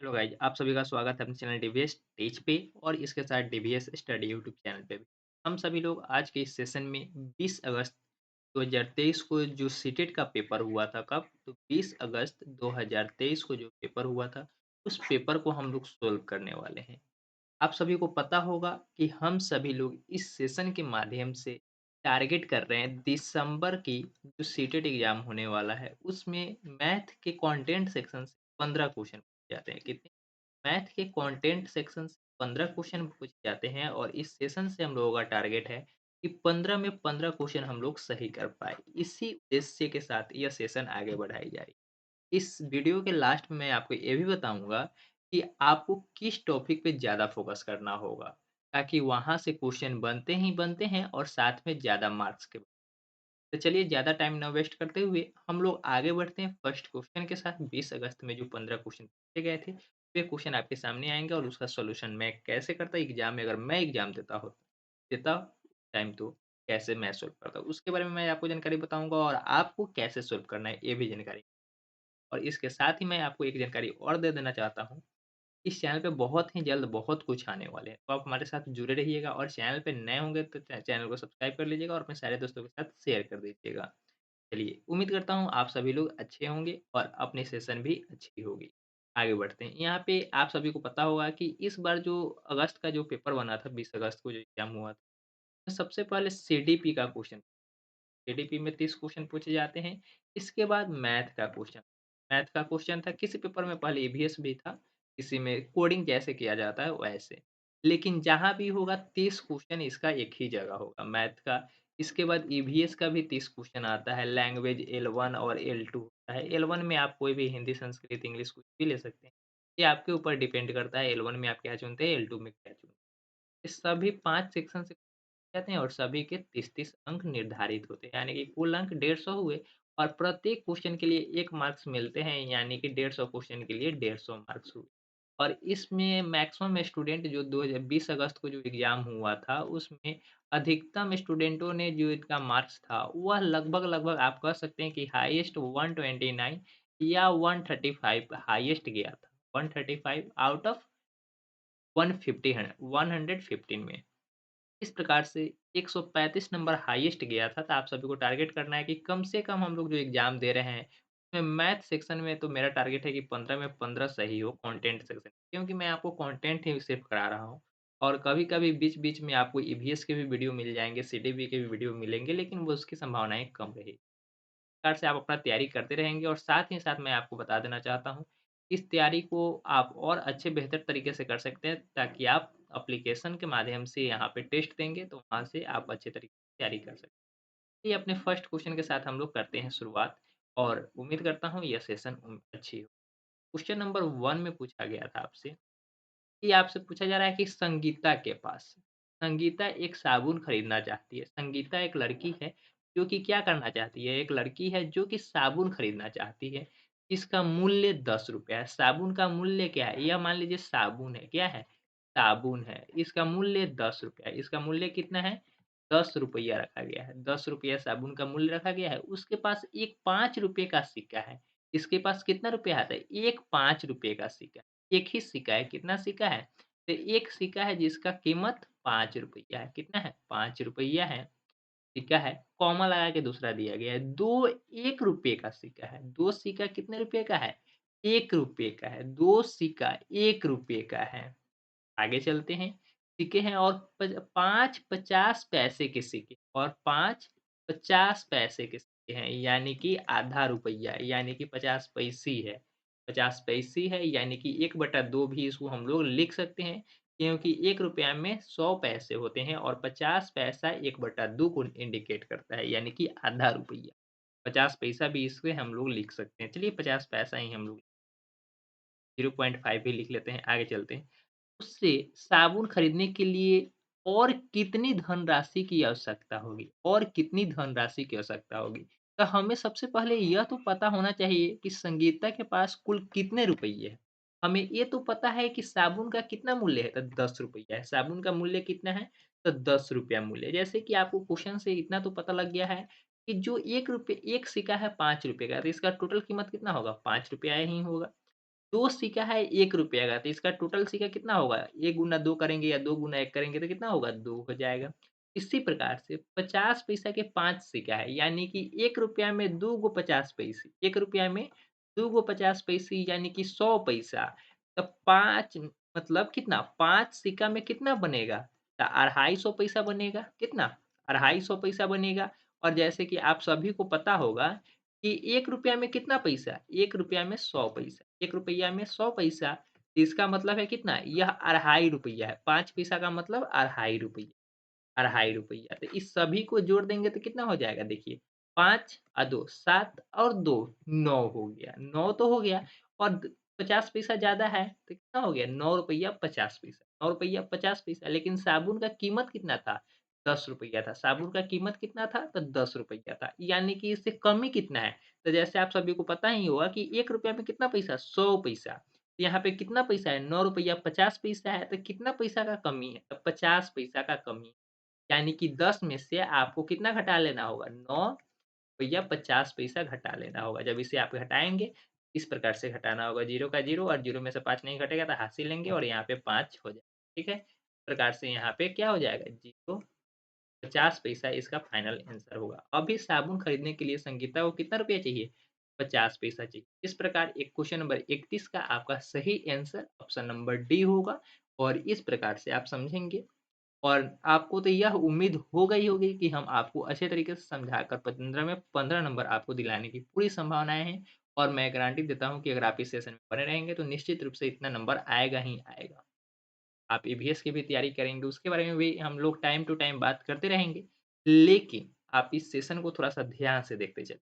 Hello guys, आप सभी का स्वागत है अपने चैनल डीवीएस टेच पे और इसके साथ डीवीएस स्टडी यूट्यूब चैनल पे भी। हम सभी लोग आज के इस सेशन में 20 अगस्त 2023 को जो सीटेट का पेपर हुआ था कब? तो 20 अगस्त 2023 को जो पेपर हुआ था, उस पेपर को हम लोग सोल्व करने वाले हैं। आप सभी को पता होगा कि हम सभी लोग इस सेशन के माध्यम से टारगेट कर रहे हैं दिसंबर की जो सीटेट एग्जाम होने वाला है, उसमें मैथ के कंटेंट सेक्शन से 15 क्वेश्चन पूछे जाते हैं। कितने? मैथ के कंटेंट सेक्शन से 15 क्वेश्चन पूछे जाते हैं और इस सेशन से हम लोगों का टारगेट है कि 15 में 15 क्वेश्चन हम लोग सही कर पाए। इसी उद्देश्य के साथ यह सेशन आगे बढ़ाई जा रही है। इस वीडियो के लास्ट में मैं आपको ये भी बताऊँगा कि आपको किस टॉपिक पे ज़्यादा फ़ोकस करना होगा, ताकि वहाँ से क्वेश्चन बनते ही बनते हैं और साथ में ज़्यादा मार्क्स के। तो चलिए ज़्यादा टाइम ना वेस्ट करते हुए हम लोग आगे बढ़ते हैं फर्स्ट क्वेश्चन के साथ। 20 अगस्त में जो 15 क्वेश्चन पूछे गए थे, वे क्वेश्चन आपके सामने आएँगे और उसका सॉल्यूशन मैं कैसे करता एग्ज़ाम में, अगर मैं एग्ज़ाम देता टाइम तो कैसे मैं सॉल्व करता, उसके बारे में मैं आपको जानकारी बताऊँगा और आपको कैसे सॉल्व करना है ये भी जानकारी। और इसके साथ ही मैं आपको एक जानकारी और दे देना चाहता हूँ, इस चैनल पे बहुत ही जल्द बहुत कुछ आने वाले हैं, तो आप हमारे साथ जुड़े रहिएगा और चैनल पे नए होंगे तो चैनल को सब्सक्राइब कर लीजिएगा और अपने सारे दोस्तों के साथ शेयर कर दीजिएगा। चलिए, उम्मीद करता हूँ आप सभी लोग अच्छे होंगे और अपनी सेशन भी अच्छी होगी। आगे बढ़ते हैं। यहाँ पे आप सभी को पता होगा कि इस बार जो अगस्त का जो पेपर बना था, 20 अगस्त को जो एग्ज़ाम हुआ था, तो सबसे पहले सीडीपी का क्वेश्चन, सीडीपी में 30 क्वेश्चन पूछे जाते हैं। इसके बाद मैथ का क्वेश्चन था, किसी पेपर में पहले ईवीएस भी था, किसी में कोडिंग जैसे किया जाता है वैसे। लेकिन जहाँ भी होगा 30 क्वेश्चन इसका एक ही जगह होगा मैथ का। इसके बाद ईवीएस का भी 30 क्वेश्चन आता है, लैंग्वेज L1 और L2 होता है। L1 में आप कोई भी हिंदी, संस्कृत, इंग्लिश कुछ भी ले सकते हैं। ये आपके ऊपर डिपेंड करता है L1 में आप क्या चुनते हैं, L2 में क्या चुनते हैं। ये सभी 5 सेक्शन से जाते हैं और सभी के 30-30 अंक निर्धारित होते हैं, यानी कि कुल अंक 150 हुए और प्रत्येक क्वेश्चन के लिए 1 मार्क्स मिलते हैं, यानी कि 150 क्वेश्चन के लिए 150 मार्क्स हुए। और इसमें मैक्सिमम स्टूडेंट जो 2020 अगस्त को जो एग्ज़ाम हुआ था, उसमें अधिकतम स्टूडेंटों ने जो इनका मार्क्स था, वह लगभग-लगभग आप कह सकते हैं कि हाईएस्ट 129 या 135 हाईएस्ट गया था। 135 आउट ऑफ 115 में। इस प्रकार से 135 नंबर हाईएस्ट गया था, तो आप सभी को टारगेट करना है कि कम से कम हम लोग जो एग्ज़ाम दे रहे हैं, उसमें मैथ सेक्शन में तो मेरा टारगेट है कि 15 में 15 सही हो कंटेंट सेक्शन, क्योंकि मैं आपको कंटेंट ही सिर्फ़ करा रहा हूँ। और कभी-कभी बीच-बीच में आपको ईवीएस के भी वीडियो मिल जाएँगे, सीडीबी के भी वीडियो मिलेंगे, लेकिन वो उसकी संभावनाएँ कम रहेगी। प्रकार से आप अपना तैयारी करते रहेंगे और साथ ही साथ मैं आपको बता देना चाहता हूँ, इस तैयारी को आप और अच्छे बेहतर तरीके से कर सकते हैं, ताकि आप एप्लीकेशन के माध्यम से यहाँ पे टेस्ट देंगे, तो वहाँ से आप अच्छे तरीके से तैयारी कर सकते हैं। ये अपने फर्स्ट क्वेश्चन के साथ हम लोग करते हैं शुरुआत और उम्मीद करता हूँ यह सेशन अच्छी हो। क्वेश्चन नंबर 1 में पूछा गया था आपसे, कि आपसे पूछा जा रहा है कि संगीता एक साबुन खरीदना चाहती है। संगीता एक लड़की है जो कि क्या करना चाहती है? एक लड़की है जो कि साबुन खरीदना चाहती है, जिसका मूल्य ₹10 है। साबुन का मूल्य क्या है? यह मान लीजिए साबुन है, क्या है? साबुन है। इसका मूल्य ₹10 है। इसका मूल्य कितना है? ₹10 रखा गया है। ₹10 साबुन का मूल्य रखा गया है। उसके पास एक ₹5 का सिक्का है। इसके पास कितना रुपया आता है? एक ₹5 का सिक्का। एक ही सिक्का है, कितना सिक्का है? तो एक सिक्का है जिसका कीमत ₹5 है, कितना है? ₹5 है, सिक्का है, कॉमा लगा के दूसरा दिया गया है। 2 ₹1 का सिक्का है, 2 सिक्का कितने रुपए का है? ₹1 का है, 2 सिक्का ₹1 का है। आगे चलते हैं, सिक्के हैं और 5 50 पैसे के सिक्के और 5 50 पैसे के सिक्के हैं, यानी कि आधा रुपया, यानी कि 50 पैसे है। 50 पैसे है, यानी कि 1/2 भी इसको हम लोग लिख सकते हैं, क्योंकि ₹1 में 100 पैसे होते हैं और 50 पैसा 1/2 को इंडिकेट करता है, यानी कि आधा रुपया। 50 पैसा भी इसमें हम लोग लिख सकते हैं। चलिए 50 पैसा ही हम लोग 0.5 भी लिख लेते हैं, आगे चलते हैं। उससे साबुन खरीदने के लिए और कितनी धनराशि की आवश्यकता होगी, और कितनी धनराशि की आवश्यकता होगी? तो हमें सबसे पहले यह तो पता होना चाहिए कि संगीता के पास कुल कितने रुपये हैं। हमें ये तो पता है कि साबुन का कितना मूल्य है, तो ₹10 है। साबुन का मूल्य कितना है? तो ₹10 मूल्य है। जैसे कि आपको क्वेश्चन से इतना तो पता लग गया है कि जो ₹1 1 सिक्का है ₹5 का, तो इसका टोटल कीमत कितना होगा? ₹5 ही होगा। 2 सिक्का है ₹1 का, तो इसका टोटल सिक्का कितना होगा? 1 गुना 2 करेंगे या 2 गुना 1 करेंगे तो कितना होगा? 2 हो जाएगा। इसी प्रकार से 50 पैसा के 5 सिक्का है, यानी कि ₹1 में 2 गो 50 पैसे, ₹1 में 2 गो 50 पैसे यानी कि 100 पैसा। तो 5 मतलब कितना? 5 सिक्का में कितना बनेगा? तो 250 पैसा बनेगा। कितना? 250 पैसा बनेगा। और जैसे कि आप सभी को पता होगा कि ₹1 में कितना पैसा? ₹1 में 100 पैसा। ₹1 में 100 पैसा, इसका मतलब है कितना? यह ₹2.50 है। 5 पैसा का मतलब ₹2.50, ₹2.50। तो इस सभी को जोड़ देंगे तो कितना हो जाएगा देखिए, 5 2 7 और 2 9 हो गया। 9 तो हो गया और 50 पैसा ज़्यादा है तो कितना हो गया? ₹9 50 पैसा। ₹9 50 पैसा, लेकिन साबुन का कीमत कितना था? ₹10 था। साबुन का कीमत कितना था? तो ₹10 था। यानी कि इससे कमी कितना है? तो जैसे आप सभी को पता ही होगा कि ₹1 में कितना पैसा? 100 पैसा। तो यहाँ पे कितना पैसा है? ₹9 50 पैसा है, तो कितना पैसा का कमी है? तो 50 पैसा का कमी है। यानी कि 10 में से आपको कितना घटा लेना होगा? 9 50 पैसा घटा लेना होगा। जब इसे आप घटाएँगे, इस प्रकार से घटाना होगा, 0 का 0 और 0 में से 5 नहीं घटेगा तो हासिल लेंगे और यहाँ पे 5 हो जाएगा, ठीक है? इस प्रकार से यहाँ पे क्या हो जाएगा? 0 50 पैसा इसका फाइनल आंसर होगा। अभी साबुन खरीदने के लिए संगीता को कितना रुपया चाहिए? 50 पैसा चाहिए। इस प्रकार एक क्वेश्चन नंबर 31 का आपका सही आंसर ऑप्शन नंबर डी होगा और इस प्रकार से आप समझेंगे और आपको तो यह उम्मीद हो गई होगी कि हम आपको अच्छे तरीके से समझाकर 15 में 15 नंबर आपको दिलाने की पूरी संभावनाएँ हैं और मैं गारंटी देता हूँ कि अगर आप इस सेशन में बने रहेंगे तो निश्चित रूप से इतना नंबर आएगा ही आएगा। आप ईवीएस की भी तैयारी करेंगे, उसके बारे में भी हम लोग टाइम टू टाइम बात करते रहेंगे। लेकिन आप इस सेशन को थोड़ा-सा ध्यान से देखते चलिए।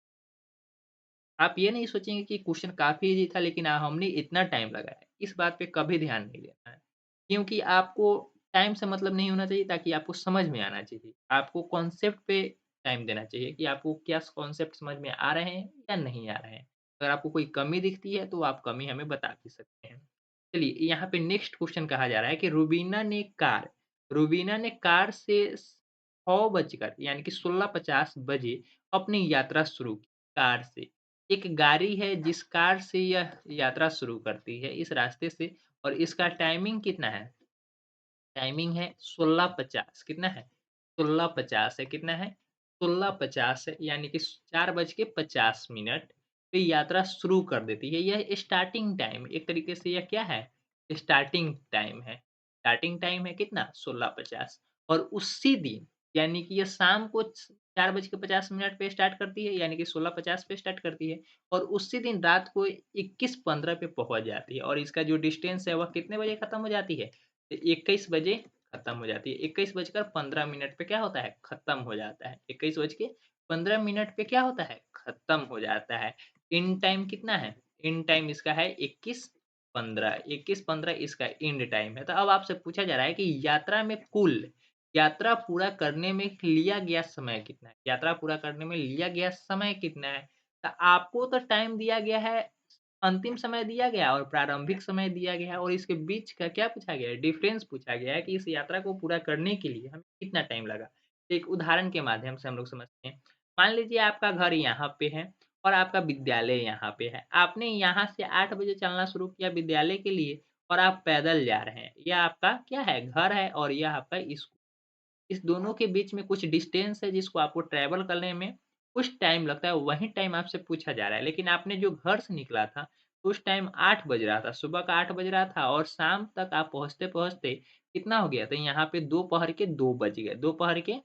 आप ये नहीं सोचेंगे कि क्वेश्चन काफ़ी ईज़ी था लेकिन हमने इतना टाइम लगाया। इस बात पे कभी ध्यान नहीं देना है। क्योंकि आपको टाइम से मतलब नहीं होना चाहिए ताकि आपको समझ में आना चाहिए। आपको कॉन्सेप्ट पे टाइम देना चाहिए कि आपको क्या कॉन्सेप्ट समझ में आ रहे हैं या नहीं आ रहे हैं। अगर आपको कोई कमी दिखती है तो आप कमी हमें बता भी सकते हैं। चलिए यहाँ पे नेक्स्ट क्वेश्चन कहा जा रहा है कि रुबीना ने कार से 6 बजकर यानी कि 16:50 बजे अपनी यात्रा शुरू की कार से। एक गाड़ी है जिस कार से यह यात्रा शुरू करती है इस रास्ते से और इसका टाइमिंग कितना है? टाइमिंग है 16:50 कितना है? 16:50 है कितना है? 16:50 है यानी कि 4:50 पे यात्रा शुरू कर देती है। यह स्टार्टिंग टाइम एक तरीके से यह क्या है? स्टार्टिंग टाइम है। स्टार्टिंग टाइम है कितना? 16:50 और उसी दिन यानी कि यह शाम को 4:50 पे स्टार्ट करती है यानी कि 16:50 पे स्टार्ट करती है और उसी दिन रात को 21:15 पे पहुँच जाती है और इसका जो डिस्टेंस है वह कितने बजे खत्म हो जाती है? 21 बजे खत्म हो जाती है। 21 बजकर 15 मिनट पे क्या होता है? खत्म हो जाता है। 21 बज के 15 मिनट पे क्या होता है? खत्म हो जाता है। इन टाइम कितना है? इन टाइम इसका है 21:15 21:15 इसका एंड टाइम है। तो अब आपसे पूछा जा रहा है कि यात्रा पूरा करने में लिया गया समय कितना है? यात्रा पूरा करने में लिया गया समय कितना है? तो आपको तो टाइम दिया गया है अंतिम समय दिया गया और प्रारंभिक समय दिया गया है और इसके बीच का क्या पूछा गया है? डिफरेंस पूछा गया है कि इस यात्रा को पूरा करने के लिए हमें कितना टाइम लगा? एक उदाहरण के माध्यम से हम लोग समझते हैं। मान लीजिए आपका घर यहाँ पे है और आपका विद्यालय यहाँ पे है। आपने यहाँ से 8 बजे चलना शुरू किया विद्यालय के लिए और आप पैदल जा रहे हैं। यह आपका क्या है? घर है और यह आपका स्कूल इस दोनों के बीच में कुछ डिस्टेंस है जिसको आपको ट्रैवल करने में कुछ टाइम लगता है, वही टाइम आपसे पूछा जा रहा है। लेकिन आपने जो घर से निकला था, उस टाइम 8 बज रहा था, सुबह का 8 बज रहा था और शाम तक आप पहुँचते-पहुँचते कितना हो गया? तो यहाँ पे दोपहर के 2 बज गए, दोपहर के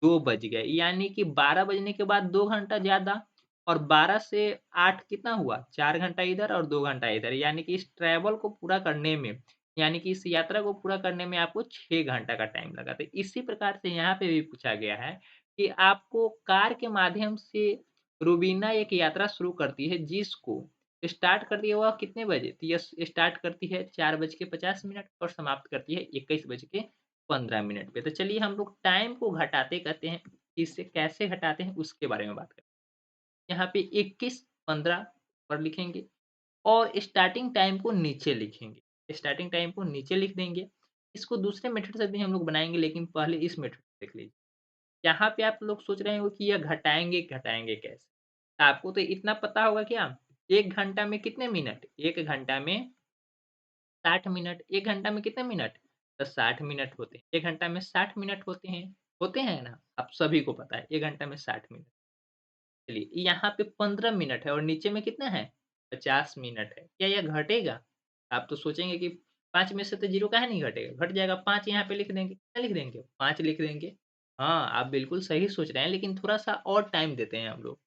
2 बज गए, यानी कि 12 बजने के बाद 2 घंटा ज़्यादा और 12 से 8 कितना हुआ? 4 घंटा इधर और 2 घंटा इधर, यानी कि इस ट्रैवल को पूरा करने में यानी कि इस यात्रा को पूरा करने में आपको 6 घंटा का टाइम लगा। तो इसी प्रकार से यहाँ पे भी पूछा गया है कि आपको कार के माध्यम से रुबीना एक यात्रा शुरू करती है जिसको स्टार्ट करती है वह कितने बजे? तो यह स्टार्ट करती है 4:50 और समाप्त करती है 21:15 पे। तो चलिए हम लोग टाइम को घटाते कहते हैं, इससे कैसे घटाते हैं उसके बारे में बात करते हैं। यहाँ पे 21:15 पर लिखेंगे और स्टार्टिंग टाइम को नीचे लिखेंगे। स्टार्टिंग टाइम को नीचे लिख देंगे। इसको दूसरे मेथड से भी हम लोग बनाएँगे लेकिन पहले इस मेथड को देख लीजिए। यहाँ पे आप लोग सोच रहे होंगे कि यह घटाएँगे कैसे? आपको तो इतना पता होगा क्या 1 घंटा में कितने मिनट? 1 घंटा में 60 मिनट। 1 घंटा में कितने मिनट? तो 60 मिनट होते हैं। 1 घंटा में 60 मिनट होते हैं ना? आप सभी को पता है 1 घंटा में 60 मिनट। चलिए, यहाँ पे 15 मिनट है और नीचे में कितना है? 50 मिनट है। क्या यह घटेगा? आप तो सोचेंगे कि 5 में से तो 0 काहे नहीं घटेगा? घट जाएगा, 5 यहाँ पे लिख देंगे। क्या लिख देंगे? 5 लिख देंगे। हाँ, आप बिल्कुल सही सोच रहे हैं, लेकिन थोड़ा-सा और टाइम देते हैं हम लोग।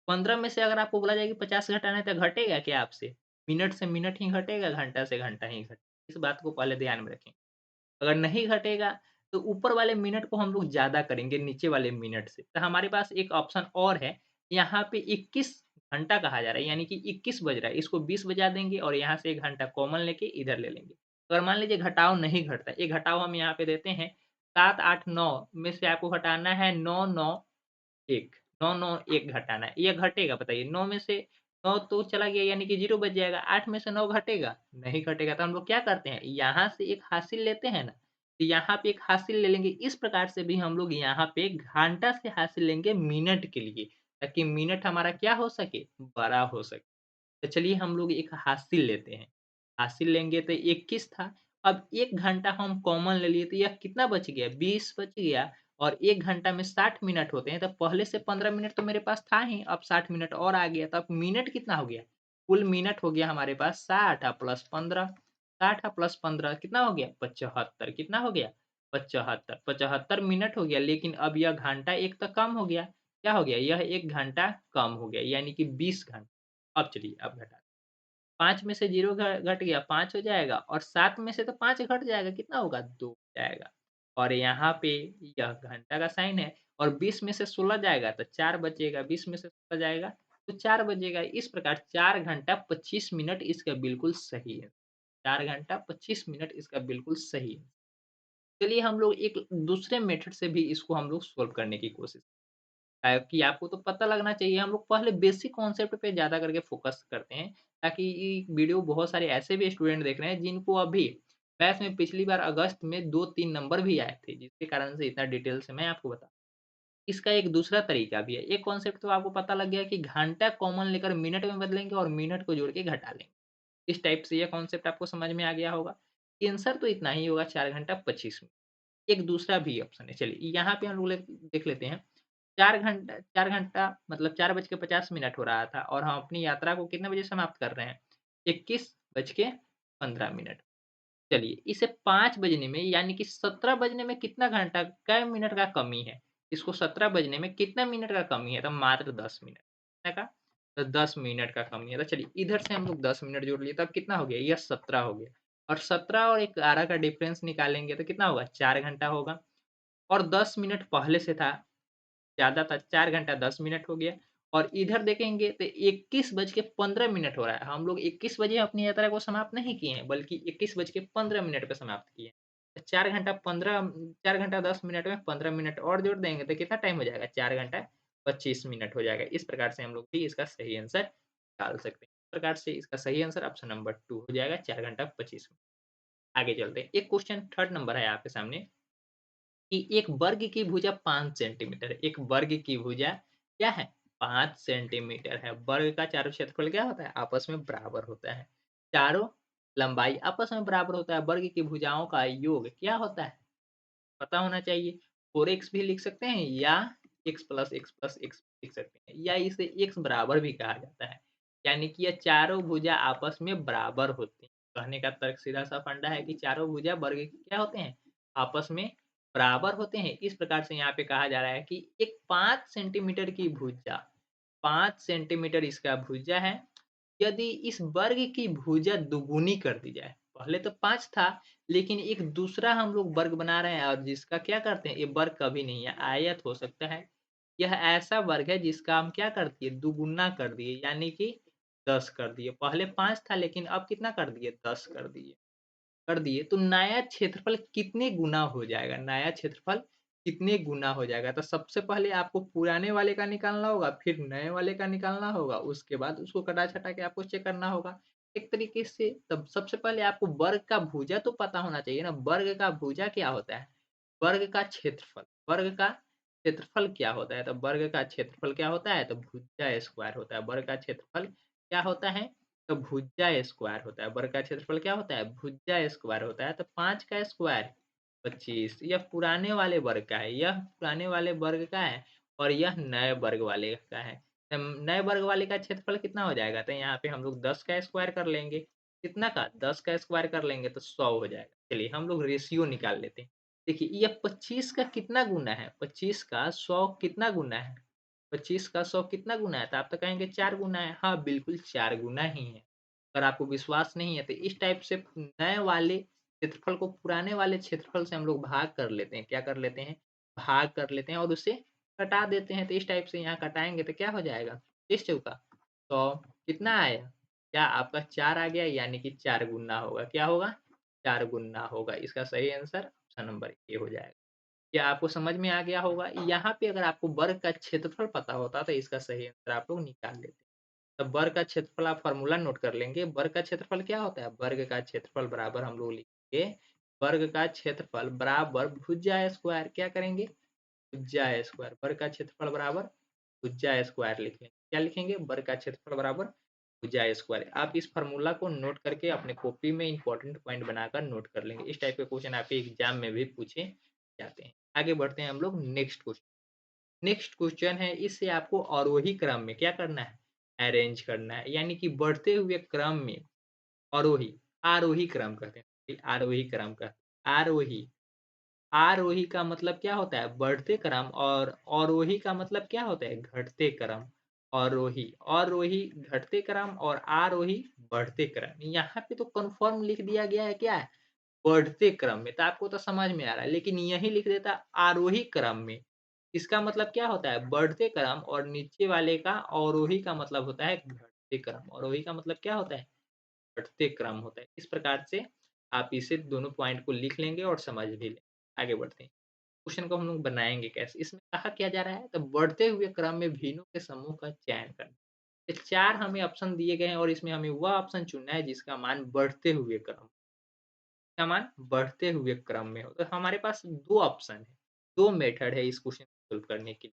15 में से अगर आपको बोला जाए कि 50 घटाना है, तो घटेगा क्या आपसे? मिनट से मिनट ही घटेगा, घंटा से घंटा ही घटेगा। इस बात को पहले ध्यान में रखें। अगर नहीं घटेगा, तो ऊपर वाले मिनट को हम लोग ज़्यादा करेंगे नीचे वाले मिनट से। तो हमारे पास एक ऑप्शन और है, यहाँ पे 21 घंटा कहा जा रहा है, यानी कि 21 बज रहा है, इसको 20 बजा देंगे और यहाँ से 1 घंटा कॉमन लेके इधर ले लेंगे। अगर मान लीजिए घटाव नहीं घटता है, ये घटाव हम यहाँ पे देते हैं 7, 8, 9 में से आपको घटाना है 9, 9, 1, 9, 9, 1 घटाना है। ये घटेगा बताइए, 9 में से 9 तो चला गया यानी कि 0 बच जाएगा, 8 में से 9 घटेगा? नहीं घटेगा, तो हम लोग क्या करते हैं, यहाँ से एक हासिल लेते हैं ना, तो यहाँ पे एक हासिल ले लेंगे। इस प्रकार से भी हम लोग यहाँ पे घंटा से हासिल लेंगे मिनट के लिए, ताकि मिनट हमारा क्या हो सके, बड़ा हो सके। तो चलिए हम लोग एक हासिल लेते हैं। हासिल लेंगे तो 21 था, अब 1 घंटा हम कॉमन ले लिए तो यह कितना बच गया? 20 बच गया और 1 घंटा में 60 मिनट होते हैं, तो पहले से 15 मिनट तो मेरे पास था ही, अब 60 मिनट और आ गया, तो अब मिनट कितना हो गया? कुल मिनट हो गया हमारे पास 60 प्लस 15, 60 प्लस 15 कितना हो गया? 75। कितना हो गया? 75, 75 मिनट हो गया, लेकिन अब यह घंटा 1 तो कम हो गया। क्या हो गया? यह 1 घंटा कम हो गया, यानी कि 20 घंटा। अब चलिए, अब घटा 5 में से 0 घट गया, 5 हो जाएगा और 7 में से तो 5 घट जाएगा, कितना होगा? 2 हो जाएगा। और यहाँ पे यह घंटा का साइन है और 20 में से 16 जाएगा तो 4 बचेगा, 20 में से 16 जाएगा तो 4 बचेगा। इस प्रकार 4 घंटा 25 मिनट इसका बिल्कुल सही है। 4 घंटा 25 मिनट इसका बिल्कुल सही है। चलिए हम लोग एक दूसरे मेथड से भी इसको हम लोग सॉल्व करने की कोशिश, कि आपको तो पता लगना चाहिए। हम लोग पहले बेसिक कॉन्सेप्ट पे ज़्यादा करके फ़ोकस करते हैं, ताकि ये वीडियो बहुत सारे ऐसे भी स्टूडेंट देख रहे हैं जिनको अभी मैथ्स में पिछली बार अगस्त में 2-3 नंबर भी आए थे, जिसके कारण से इतना डिटेल से मैं आपको बता, इसका एक दूसरा तरीका भी है। एक कॉन्सेप्ट तो आपको पता लग गया कि घंटा कॉमन लेकर मिनट में बदलेंगे और मिनट को जोड़ के घटा लेंगे। इस टाइप से ये कॉन्सेप्ट आपको समझ में आ गया होगा। आंसर तो इतना ही होगा, 4 घंटा 25 मिनट। एक दूसरा भी ऑप्शन है, चलिए यहाँ पे हम लोग देख लेते हैं। 4 घंटा मतलब 4 बज के 50 मिनट हो रहा था और हम अपनी यात्रा को कितने बजे समाप्त कर रहे हैं? 21 बज के 15 मिनट। चलिए, इसे 5 बजने में यानी कि 17 बजने में कितना घंटा कै मिनट का कमी है? इसको 17 बजने में कितना मिनट का कमी है? तो मात्र 10 मिनट। कितने का? तो 10 मिनट का कमी है। तो चलिए इधर से हम लोग 10 मिनट जोड़ लिए, तब कितना हो गया? यह 17 हो गया और 17 और 11 का डिफरेंस निकालेंगे तो कितना होगा? 4 घंटा होगा और 10 मिनट पहले से था। ज़्यादा था, 4 घंटा 10 मिनट हो गया और इधर देखेंगे तो 21 बज के 15 मिनट हो रहा है। हम लोग 21 बजे अपनी यात्रा को समाप्त नहीं किए हैं, बल्कि 21 बज के 15 मिनट पे समाप्त किए हैं। तो 4 घंटा 10 मिनट में 15 मिनट और जोड़ देंगे तो कितना टाइम हो जाएगा? 4 घंटा 25 मिनट हो जाएगा। इस प्रकार से हम लोग भी इसका सही आंसर निकाल सकते हैं। इस प्रकार से इसका सही आंसर ऑप्शन नंबर 2 हो जाएगा, 4 घंटा 25 मिनट। आगे चलते हैं। एक क्वेश्चन 3rd नंबर है आपके सामने कि एक वर्ग की भुजा 5 सेंटीमीटर है। एक वर्ग की भुजा क्या है? 5 सेंटीमीटर है। वर्ग का चारों क्षेत्रफल क्या होता है? आपस में बराबर होता है। चारों लंबाई आपस में बराबर होता है। वर्ग की भुजाओं का योग क्या होता है? पता होना चाहिए। 4x भी लिख सकते हैं या x प्लस x लिख सकते हैं या इसे x बराबर भी कहा जाता है। यानी कि ये चारों भुजा आपस में बराबर होती हैं। कहने का तर्क सीधा-सा फंडा है कि चारों भुजा वर्ग के क्या होते हैं? आपस में बराबर होते हैं। इस प्रकार से यहाँ पे कहा जा रहा है कि एक 5 सेंटीमीटर की भुजा, 5 सेंटीमीटर इसका भुजा है। यदि इस वर्ग की भुजा दुगुनी कर दी जाए, पहले तो 5 था, लेकिन एक दूसरा हम लोग वर्ग बना रहे हैं और जिसका क्या करते हैं, ये वर्ग कभी नहीं है, आयत हो सकता है। यह ऐसा वर्ग है जिसका हम क्या कर दिए, दुगुना कर दिए, यानी कि 10 कर दिए। पहले 5 था लेकिन अब कितना कर दिए, 10 कर दिए तो नया क्षेत्रफल कितने गुना हो जाएगा? नया क्षेत्रफल कितने गुना हो जाएगा? तो सबसे पहले आपको पुराने वाले का निकालना होगा, फिर नए वाले का निकालना होगा, उसके बाद उसको कटा-छटा के आपको चेक करना होगा। एक तरीके से तब सबसे पहले आपको वर्ग का भुजा तो पता होना चाहिए ना, वर्ग का भुजा क्या होता है? वर्ग का क्षेत्रफल, वर्ग का क्षेत्रफल क्या होता है? तो वर्ग का क्षेत्रफल क्या होता है? तो भुजा स्क्वायर होता है। वर्ग का क्षेत्रफल क्या होता है? तो भुजा स्क्वायर होता है। वर्ग का क्षेत्रफल क्या होता है? भुजा स्क्वायर होता है। तो 5 का स्क्वायर 25, यह पुराने वाले वर्ग का है, यह पुराने वाले वर्ग का है और यह नए वर्ग वाले का है। नए वर्ग वाले का क्षेत्रफल कितना हो जाएगा? तो यहाँ पे हम लोग 10 का स्क्वायर कर लेंगे। कितना का? 10 का स्क्वायर कर लेंगे तो 100 हो जाएगा। चलिए हम लोग रेशियो निकाल लेते हैं। देखिए यह 25 का कितना गुना है? 25 का 100 कितना गुना है? 25 का 100 कितना गुना है? तो आप तो कहेंगे 4 गुना है। हाँ, बिल्कुल 4 गुना ही है। अगर आपको विश्वास नहीं है तो इस टाइप से नए वाले क्षेत्रफल को पुराने वाले क्षेत्रफल से हम लोग भाग कर लेते हैं। क्या कर लेते हैं? भाग कर लेते हैं और उसे घटा देते हैं। तो इस टाइप से यहाँ घटाएँगे तो क्या हो जाएगा? 30 चौका 100 कितना आया? क्या आपका 4 आ गया यानी कि 4 गुना होगा। क्या होगा? 4 गुना होगा। इसका सही आंसर ऑप्शन नंबर ए हो जाएगा। क्या आपको समझ में आ गया होगा? यहाँ पे अगर आपको वर्ग का क्षेत्रफल पता होता तो इसका सही आंसर आप लोग निकाल लेते। तो वर्ग का क्षेत्रफल आप फ़ॉर्मूला नोट कर लेंगे। वर्ग का क्षेत्रफल क्या होता है? वर्ग का क्षेत्रफल बराबर हम लोग लिखेंगे, वर्ग का क्षेत्रफल बराबर भुजा स्क्वायर क्या करेंगे? भुजा स्क्वायर। वर्ग का क्षेत्रफल बराबर भुजा स्क्वायर लिखेंगे। क्या लिखेंगे? वर्ग का क्षेत्रफल बराबर भुजा स्क्वायर। आप इस फ़ॉर्मूला को नोट करके अपने कॉपी में इम्पोर्टेंट पॉइंट बनाकर नोट कर लेंगे। इस टाइप के क्वेश्चन आपके एग्ज़ाम में भी पूछे जाते हैं। आगे बढ़ते हैं हम लोग नेक्स्ट क्वेश्चन। नेक्स्ट क्वेश्चन है इससे आपको आरोही क्रम में क्या करना है? अरेंज करना है यानी कि बढ़ते हुए क्रम में आरोही आरोही क्रम कहते हैं। आरोही क्रम का आरोही आरोही का मतलब क्या होता है? बढ़ते क्रम और अवरोही का मतलब क्या होता है? घटते क्रम। अवरोही अवरोही घटते क्रम और आरोही बढ़ते क्रम। यहाँ पे तो कन्फर्म लिख दिया गया है क्या? बढ़ते क्रम में। तो आपको तो समझ में आ रहा है लेकिन यही लिख देता आरोही क्रम में। इसका मतलब क्या होता है? बढ़ते क्रम और नीचे वाले का अवरोही का मतलब होता है घटते क्रम। अवरोही का मतलब क्या होता है? घटते क्रम होता है। इस प्रकार से आप इसे दोनों पॉइंट को लिख लेंगे और समझ भी लेंगे। आगे बढ़ते हैं। क्वेश्चन को हम लोग बनाएँगे कैसे? इसमें कहा क्या जा रहा है? तो बढ़ते हुए क्रम में भिन्नों के समूह का चयन करना। ये 4 हमें ऑप्शन दिए गए हैं और इसमें हमें वह ऑप्शन चुनना है जिसका मान बढ़ते हुए क्रम का मान बढ़ते हुए क्रम में हो। तो हमारे पास 2 ऑप्शन है, 2 मेथड है इस क्वेश्चन को सॉल्व करने के लिए।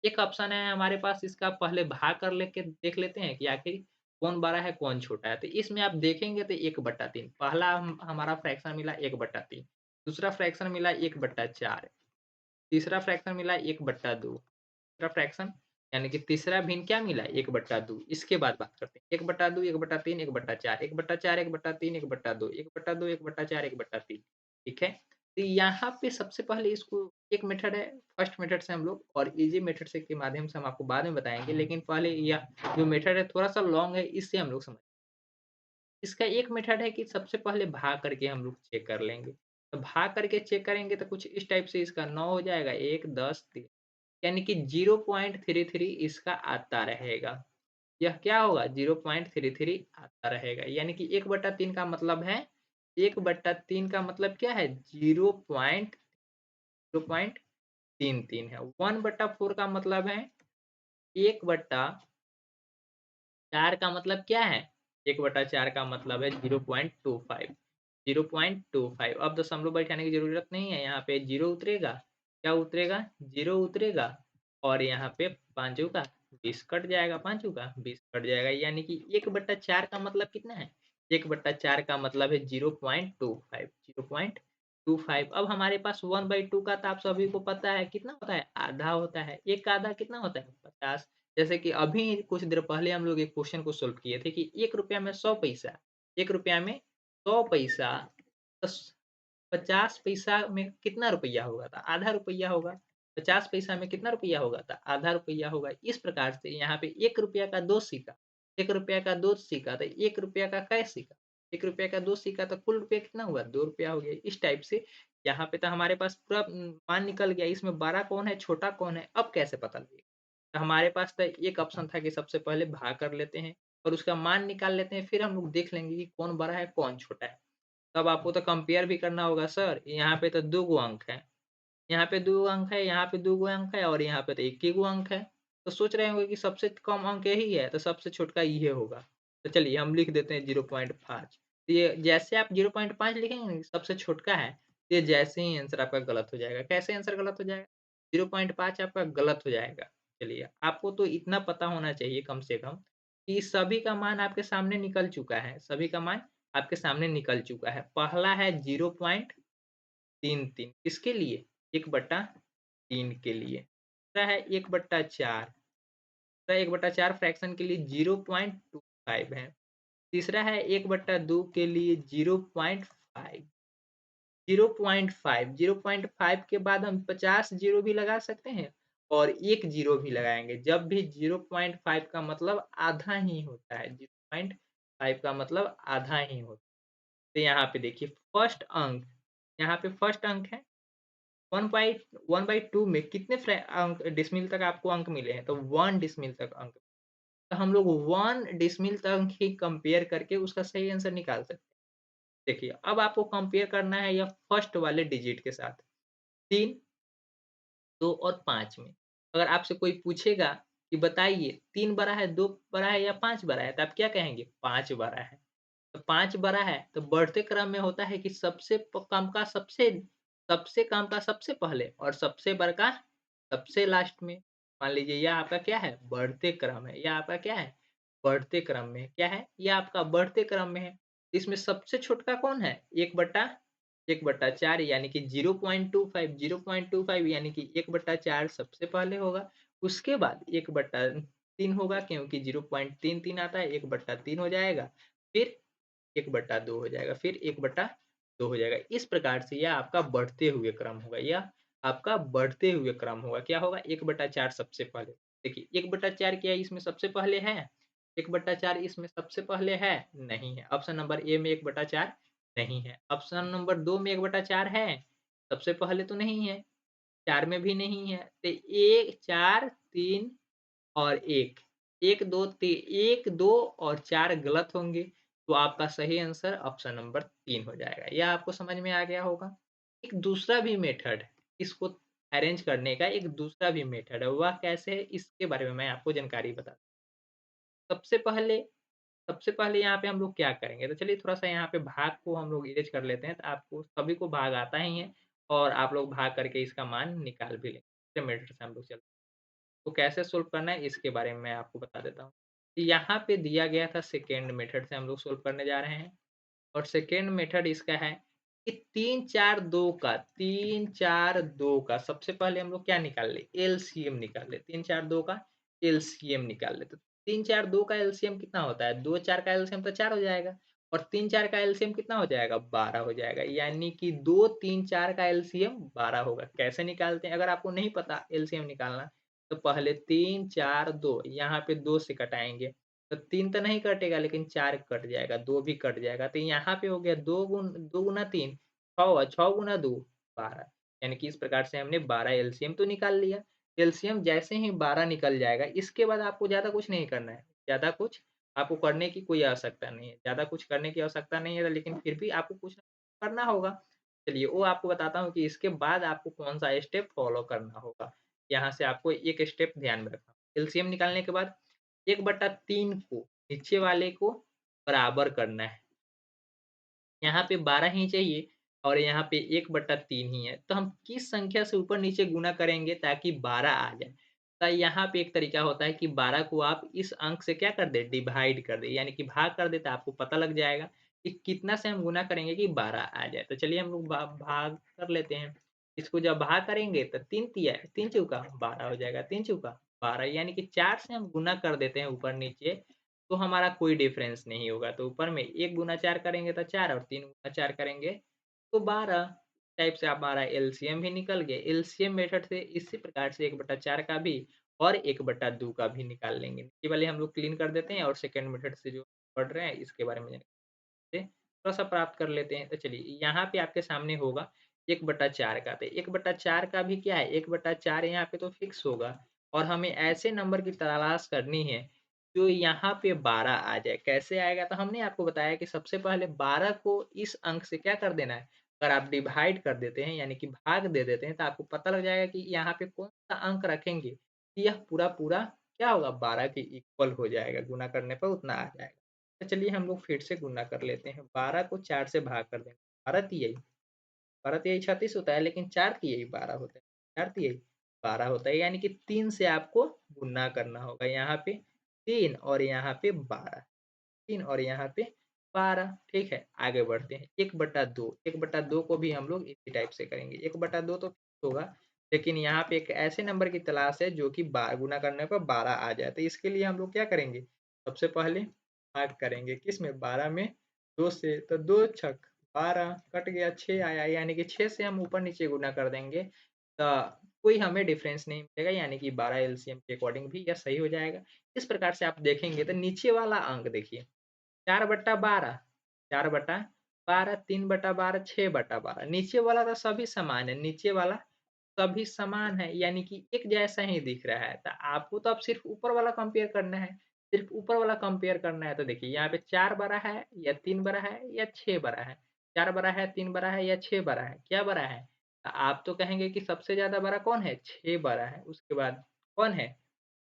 एक ऑप्शन है हमारे पास इसका पहले भाग कर लेके देख लेते हैं कि आखिर कौन बड़ा है, कौन छोटा है। तो इसमें आप देखेंगे तो 1/3 पहला हमारा फ्रैक्शन मिला 1/3 दूसरा फ्रैक्शन मिला 1/4 तीसरा फ्रैक्शन मिला 1/2 तीसरा फ्रैक्शन यानी कि तीसरा भिन्न क्या मिला 1/2 इसके बाद बात करते हैं 1/2 1/3 1/4 1/4 1/3 1/2 1/2 1/4 1/3 ठीक है। तो यहाँ पे सबसे पहले इसको एक मेथड है फर्स्ट मेथड से हम लोग और इजी मेथड से के माध्यम से हम आपको बाद में बताएंगे लेकिन पहले यह जो मेथड है थोड़ा सा लॉन्ग है इससे हम लोग समझ इसका एक मेथड है कि सबसे पहले भाग करके हम लोग चेक कर लेंगे। तो भाग करके चेक करेंगे तो कुछ इस टाइप से इसका 9 हो जाएगा 1 10 3 यानी कि 0.33 इसका आता रहेगा। यह क्या होगा 0.33 आता रहेगा यानी कि 1/3 का मतलब है 1/3 का मतलब क्या है 0.33 है 1/4 का मतलब है 1/4 का मतलब क्या है 1/4 का मतलब है 0.25 0.25 अब तो सम लोग बैठाने की जरूरत नहीं है यहाँ पे जीरो उतरेगा क्या उतरेगा जीरो उतरेगा और यहाँ पे पांचों का 20 कट जाएगा पांचों का 20 कट जाएगा यानी कि 1/4 का मतलब कितना है 1/4 का मतलब है 0.25 अब हमारे पास 1/2 का तो आप सभी को पता है कितना होता है आधा होता है एक आधा कितना होता है 50 जैसे कि अभी कुछ देर पहले हम लोग एक क्वेश्चन को सोल्व किए थे कि 1 रुपया में 100 पैसा 1 रुपया में 100 पैसा तो 50 पैसा में कितना रुपया होगा था आधा रुपया होगा 50 पैसा में कितना रुपया होगा था आधा रुपया होगा इस प्रकार से यहाँ पे 1 रुपया का 2 सिक्का 1 रुपया का 2 सिक्का तो 1 रुपया का कै सिक्का 1 रुपया का 2 सिक्का तो कुल रुपया कितना हुआ 2 रुपया हो गया इस टाइप से यहाँ पे तो हमारे पास पूरा मान निकल गया इसमें बड़ा कौन है छोटा कौन है अब कैसे पता लगेगा तो हमारे पास तो एक ऑप्शन था कि सबसे पहले भाग कर लेते हैं और उसका मान निकाल लेते हैं फिर हम लोग देख लेंगे कि कौन बड़ा है कौन छोटा है तब आपको तो कंपेयर भी करना होगा सर यहाँ पे तो 2 गो अंक है यहाँ पे 2 अंक है यहाँ पे 2 गो अंक है और यहाँ पे तो 1 ही गो अंक है तो सोच रहे होंगे कि सबसे कम अंक यही है तो सबसे छोटा ये होगा तो चलिए हम लिख देते हैं 0.5 ये जैसे आप 0.5 लिखेंगे ना, सबसे छोटा है ये जैसे ही आंसर आपका गलत हो जाएगा कैसे आंसर गलत हो जाएगा 0.5 आपका गलत हो जाएगा चलिए आपको तो इतना पता होना चाहिए कम से कम कि सभी का मान आपके सामने निकल चुका है, सभी का मान आपके सामने निकल चुका है। पहला है 0.33 किसके लिए? 1/3 के लिए। दूसरा है 1/4, दूसरा 1/4 फ्रैक्शन के लिए 0.25 है। तीसरा है 1/2 के लिए 0.5, 0.5, 0.5 के बाद हम 50 ज़ीरो भी लगा सकते हैं और 1 ज़ीरो भी लगाएँगे। जब भी 0.5 का मतलब आधा ही होता है, 0.5 का मतलब आधा ही होता है। तो यहाँ पे देखिए फर्स्ट अंक, यहाँ पे फर्स्ट अंक है 1/2 में कितने अंक डिसिमल तक आपको अंक मिले हैं? तो 1 डिसिमल तक अंक। तो हम लोग 1 डिसिमल तक ही कंपेयर करके उसका सही आंसर निकाल सकते हैं। देखिए, अब आपको कंपेयर करना है यह फर्स्ट वाले डिजिट के साथ 3, 2 और 5 में। अगर आपसे कोई पूछेगा कि बताइए 3 बड़ा है, 2 बड़ा है या 5 बड़ा है? तो आप क्या कहेंगे? 5 बड़ा है। तो 5 बड़ा है, तो बढ़ते क्रम में होता है कि सबसे कम का सबसे कम का सबसे पहले और सबसे बड़ा का सबसे लास्ट में। मान लीजिए यह आपका क्या है? बढ़ते क्रम है। यह आपका क्या है? बढ़ते क्रम में है। क्या है? यह आपका बढ़ते क्रम में है। इसमें सबसे छोटा कौन है? 1/4 यानी कि 0.25, 0.25 यानी कि 1/4 सबसे पहले होगा। उसके बाद 1/3 होगा क्योंकि 0.33 आता है, 1/3 हो जाएगा। फिर 1/2 हो जाएगा, फिर 1/2 हो जाएगा। इस प्रकार से यह आपका बढ़ते हुए क्रम होगा, यह आपका बढ़ते हुए क्रम होगा। क्या होगा? 1/4 सबसे पहले। देखिए 1/4 क्या इसमें सबसे पहले है? 1/4 इसमें सबसे पहले है? नहीं है। ऑप्शन नंबर ए में 1/4 नहीं है। ऑप्शन नंबर 2 में 1/4 है? सबसे पहले तो नहीं है, 4 में भी नहीं है। तो 1, 4, 3 और 1, 1, 2 1, 2 और 4 गलत होंगे, तो आपका सही आंसर ऑप्शन नंबर 3 हो जाएगा। यह आपको समझ में आ गया होगा। एक दूसरा भी मेथड है, इसको अरेंज करने का एक दूसरा भी मेथड है, वह कैसे है इसके बारे में मैं आपको जानकारी बता सबसे पहले सबसे पहले यहाँ पे हम लोग क्या करेंगे? तो चलिए थोड़ा-सा यहाँ पे भाग को हम लोग इरेज़ कर लेते हैं, तो आपको सभी को भाग आता ही है और आप लोग भाग करके इसका मान निकाल भी लेंगे। दूसरे मेथड से हम लोग चलते हैं। तो कैसे सोल्व करना है इसके बारे में मैं आपको बता देता हूँ। यहाँ पे दिया गया था सेकंड मेथड से हम लोग सोल्व करने जा रहे हैं और सेकंड मेथड इसका है कि 3, 4, 2 का 3, 4, 2 का सबसे पहले हम लोग क्या निकाल लें? एलसीएम निकाल लें। 3, 4, 2 का एलसीएम निकाल लें। तो 3, 4, 2 का एलसीएम कितना होता है? 2, 4 का एलसीएम तो 4 हो जाएगा और 3, 4 का एलसीएम कितना हो जाएगा? 12 हो जाएगा। यानी कि 2, 3, 4 का एलसीएम 12 होगा। कैसे निकालते हैं? अगर आपको नहीं पता एलसीएम निकालना, तो पहले 3, 4, 2 यहाँ पे 2 से घटाएँगे। तो 3 तो नहीं कटेगा लेकिन 4 कट जाएगा, 2 भी कट जाएगा। तो यहाँ पे हो गया 2 गुना 3 6 हुआ, 6 गुना 2 12 यानी कि इस प्रकार से हमने 12 एलसीएम तो निकाल लिया। एलसीएम जैसे ही 12 निकल जाएगा, इसके बाद आपको ज़्यादा कुछ नहीं करना है। ज़्यादा कुछ आपको करने की कोई आवश्यकता नहीं है। ज़्यादा कुछ करने की आवश्यकता नहीं है, लेकिन फिर भी आपको कुछ करना होगा। चलिए वो आपको बताता हूँ कि इसके बाद आपको कौन-सा स्टेप फॉलो करना होगा। यहाँ से आपको एक स्टेप ध्यान में रखना। एलसीएम निकालने के बाद 1/3 को नीचे वाले को बराबर करना है। यहाँ पे 12 ही चाहिए और यहाँ पे 1/3 ही है। तो हम किस संख्या से ऊपर-नीचे गुणा करेंगे ताकि 12 आ जाए? तो यहाँ पे एक तरीका होता है कि 12 को आप इस अंक से क्या कर दें? डिवाइड कर दें, यानी कि भाग कर दें तो आपको पता लग जाएगा कि कितना से हम गुणा करेंगे कि 12 आ जाए। तो चलिए हम लोग भाग कर लेते हैं। इसको जब भाग करेंगे तो 3 तिया 3 चौका 12 हो जाएगा, 3 चौका 12 यानी कि 4 से हम गुणा कर देते हैं ऊपर-नीचे, तो हमारा कोई डिफरेंस नहीं होगा। तो ऊपर में 1 गुना 4 करेंगे तो 4 और 3 गुना 4 करेंगे तो 12 टाइप से हमारा एलसीएम भी निकल गया। एलसीएम मेथड से इसी प्रकार से 1/4 का भी और 1/2 का भी निकाल लेंगे। ये वाले हम लोग क्लीन कर देते हैं और सेकंड मेथड से जो पढ़ रहे हैं इसके बारे में से थोड़ा-सा प्राप्त कर लेते हैं। तो चलिए यहाँ पे आपके सामने होगा 1/4 का, तो 1/4 का भी क्या है 1/4 यहाँ पे तो फिक्स होगा और हमें ऐसे नंबर की तलाश करनी है जो यहाँ पे 12 आ जाए। कैसे आएगा? तो हमने आपको बताया कि सबसे पहले 12 को इस अंक से क्या कर देना है, अगर आप डिवाइड कर देते हैं यानी कि भाग दे देते हैं तो आपको पता लग जाएगा कि यहाँ पे कौन-सा अंक रखेंगे, कि यह पूरा-पूरा क्या होगा 12 के इक्वल हो जाएगा, गुणा करने पर उतना आ जाएगा। तो चलिए हम लोग फिर से गुणा कर लेते हैं। 12 को 4 से भाग कर देंगे। 12 तियाई 12 तियाई 36 होता है लेकिन 4 तियाई 12 होता है। 4 तियाई 12 होता है यानी कि 3 से आपको गुणा करना होगा। यहाँ पे 3 और यहाँ पे 12, 3 और यहाँ पे 12, ठीक है? आगे बढ़ते हैं, 1/2, 1/2 को भी हम लोग इसी टाइप से करेंगे, 1/2 तो फिक्स होगा, लेकिन यहाँ पे एक ऐसे नंबर की तलाश है जो कि गुना करने पर 12 आ जाए, तो इसके लिए हम लोग क्या करेंगे? सबसे पहले भाग करेंगे, किसमें? 12 में 2 से, तो 2 छक 12 कट गया, 6 आया, यानी कि 6 से हम ऊपर-नीचे गुना कर देंगे, तो कोई हमें डिफरेंस नहीं मिलेगा, यानी कि 12 एलसीएम के अकॉर्डिंग भी यह सही हो जाएगा। इस प्रकार से आप देखेंगे तो नीचे वाला अंक देखिए, 4/12, 4/12, 3/12, 6/12, नीचे वाला तो सभी समान है, नीचे वाला सभी समान है, यानी कि एक जैसा ही दिख रहा है। तो आपको तो अब सिर्फ़ ऊपर वाला कंपेयर करना है, सिर्फ़ ऊपर वाला कंपेयर करना है। तो देखिए यहाँ पे 4 बड़ा है या 3 बड़ा है या 6 बड़ा है? 4 बड़ा है, 3 बड़ा है या 6 बड़ा है? क्या बड़ा है? आप तो कहेंगे कि सबसे ज़्यादा बड़ा कौन है? 6 बड़ा है। उसके बाद कौन है?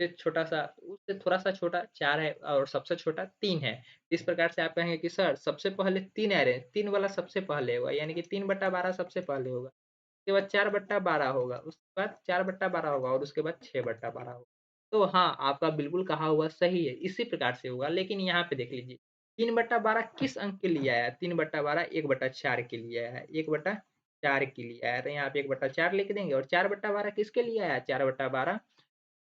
फिर छोटा-सा, उससे थोड़ा-सा छोटा 4 है और सबसे छोटा 3 है। इस प्रकार से आप कहेंगे कि सर सबसे पहले 3 आ रहे हैं, 3 वाला सबसे पहले होगा, यानी कि 3/12 सबसे पहले होगा। उसके बाद 4/12 होगा, उसके बाद 4/12 होगा और उसके बाद 6/12 होगा। तो हाँ, आपका बिल्कुल कहा हुआ सही है, इसी प्रकार से होगा। लेकिन यहाँ पे देख लीजिए, 3/12 किस अंक के लिए आया है? 3/12 1/4 के लिए आया है, 1/4 के लिए आया है, तो यहाँ पे 1/4 लिख देंगे और 4/12 किसके लिए आया है? 4/12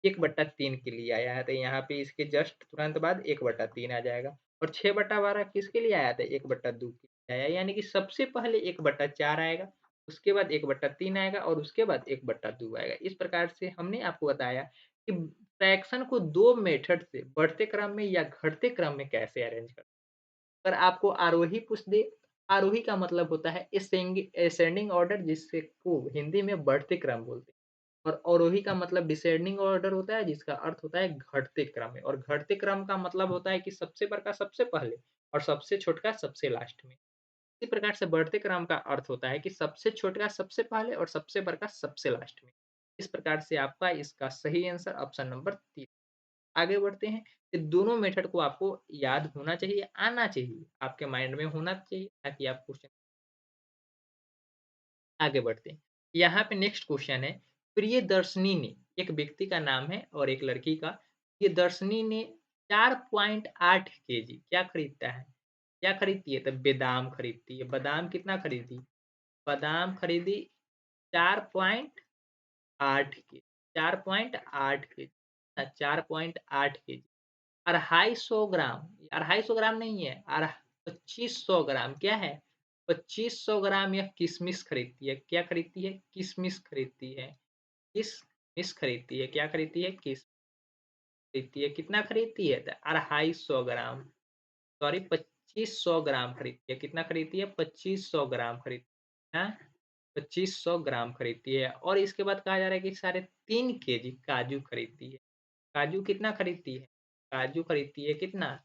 1/3 के लिए आया है, तो यहाँ पे इसके जस्ट तुरंत बाद 1/3 आ जाएगा और 6/12 किसके लिए आया था? 1/2 के लिए आया, यानी कि सबसे पहले 1/4 आएगा, उसके बाद 1/3 आएगा और उसके बाद 1/2 आएगा। इस प्रकार से हमने आपको बताया कि फ्रैक्शन को 2 मेथड से बढ़ते क्रम में या घटते क्रम में कैसे अरेंज करते हैं। अगर आपको आरोही पूछ दे, आरोही का मतलब होता है असेंडिंग ऑर्डर, जिससे को हिंदी में बढ़ते क्रम बोलते हैं। और अवरोही का मतलब डिसेंडिंग ऑर्डर होता है, जिसका अर्थ होता है घटते क्रम में, और घटते क्रम का मतलब होता है कि सबसे बड़का सबसे पहले और सबसे छोटका सबसे लास्ट में। इसी प्रकार से बढ़ते क्रम का अर्थ होता है कि सबसे छोटका सबसे पहले और सबसे बड़का सबसे लास्ट में। इस प्रकार से आपका इसका सही आंसर ऑप्शन नंबर 3। आगे बढ़ते हैं, ये दोनों मेथड को आपको याद होना चाहिए, आना चाहिए, आपके माइंड में होना चाहिए, ताकि आप क्वेश्चन आगे बढ़ते हैं। यहाँ पे नेक्स्ट क्वेश्चन है, प्रियदर्शनी ने, एक व्यक्ति का नाम है और एक लड़की का, प्रियदर्शनी ने 4.8 केजी क्या खरीदता है? क्या खरीदती है? तो बादाम खरीदती है। बादाम कितना खरीदी? बादाम खरीदी 4.8 केजी, 4.8 केजी, 4.8 केजी। 250 ग्राम, 250 ग्राम नहीं है, 2500 ग्राम क्या है? 2500 ग्राम यह किशमिश खरीदती है। क्या खरीदती है? किशमिश खरीदती है। किशमिश खरीदती है। क्या खरीदती है? किशमिश खरीदती है। कितना खरीदती है? तो 250 ग्राम, सॉरी 2500 ग्राम खरीदती है। कितना खरीदती है? 2500 ग्राम खरीदती है। हाँ? 2500 ग्राम खरीदती है और इसके बाद कहा जा रहा है कि 3.5 केजी काजू खरीदती है। काजू कितना खरीदती है? काजू खरीदती है कितना?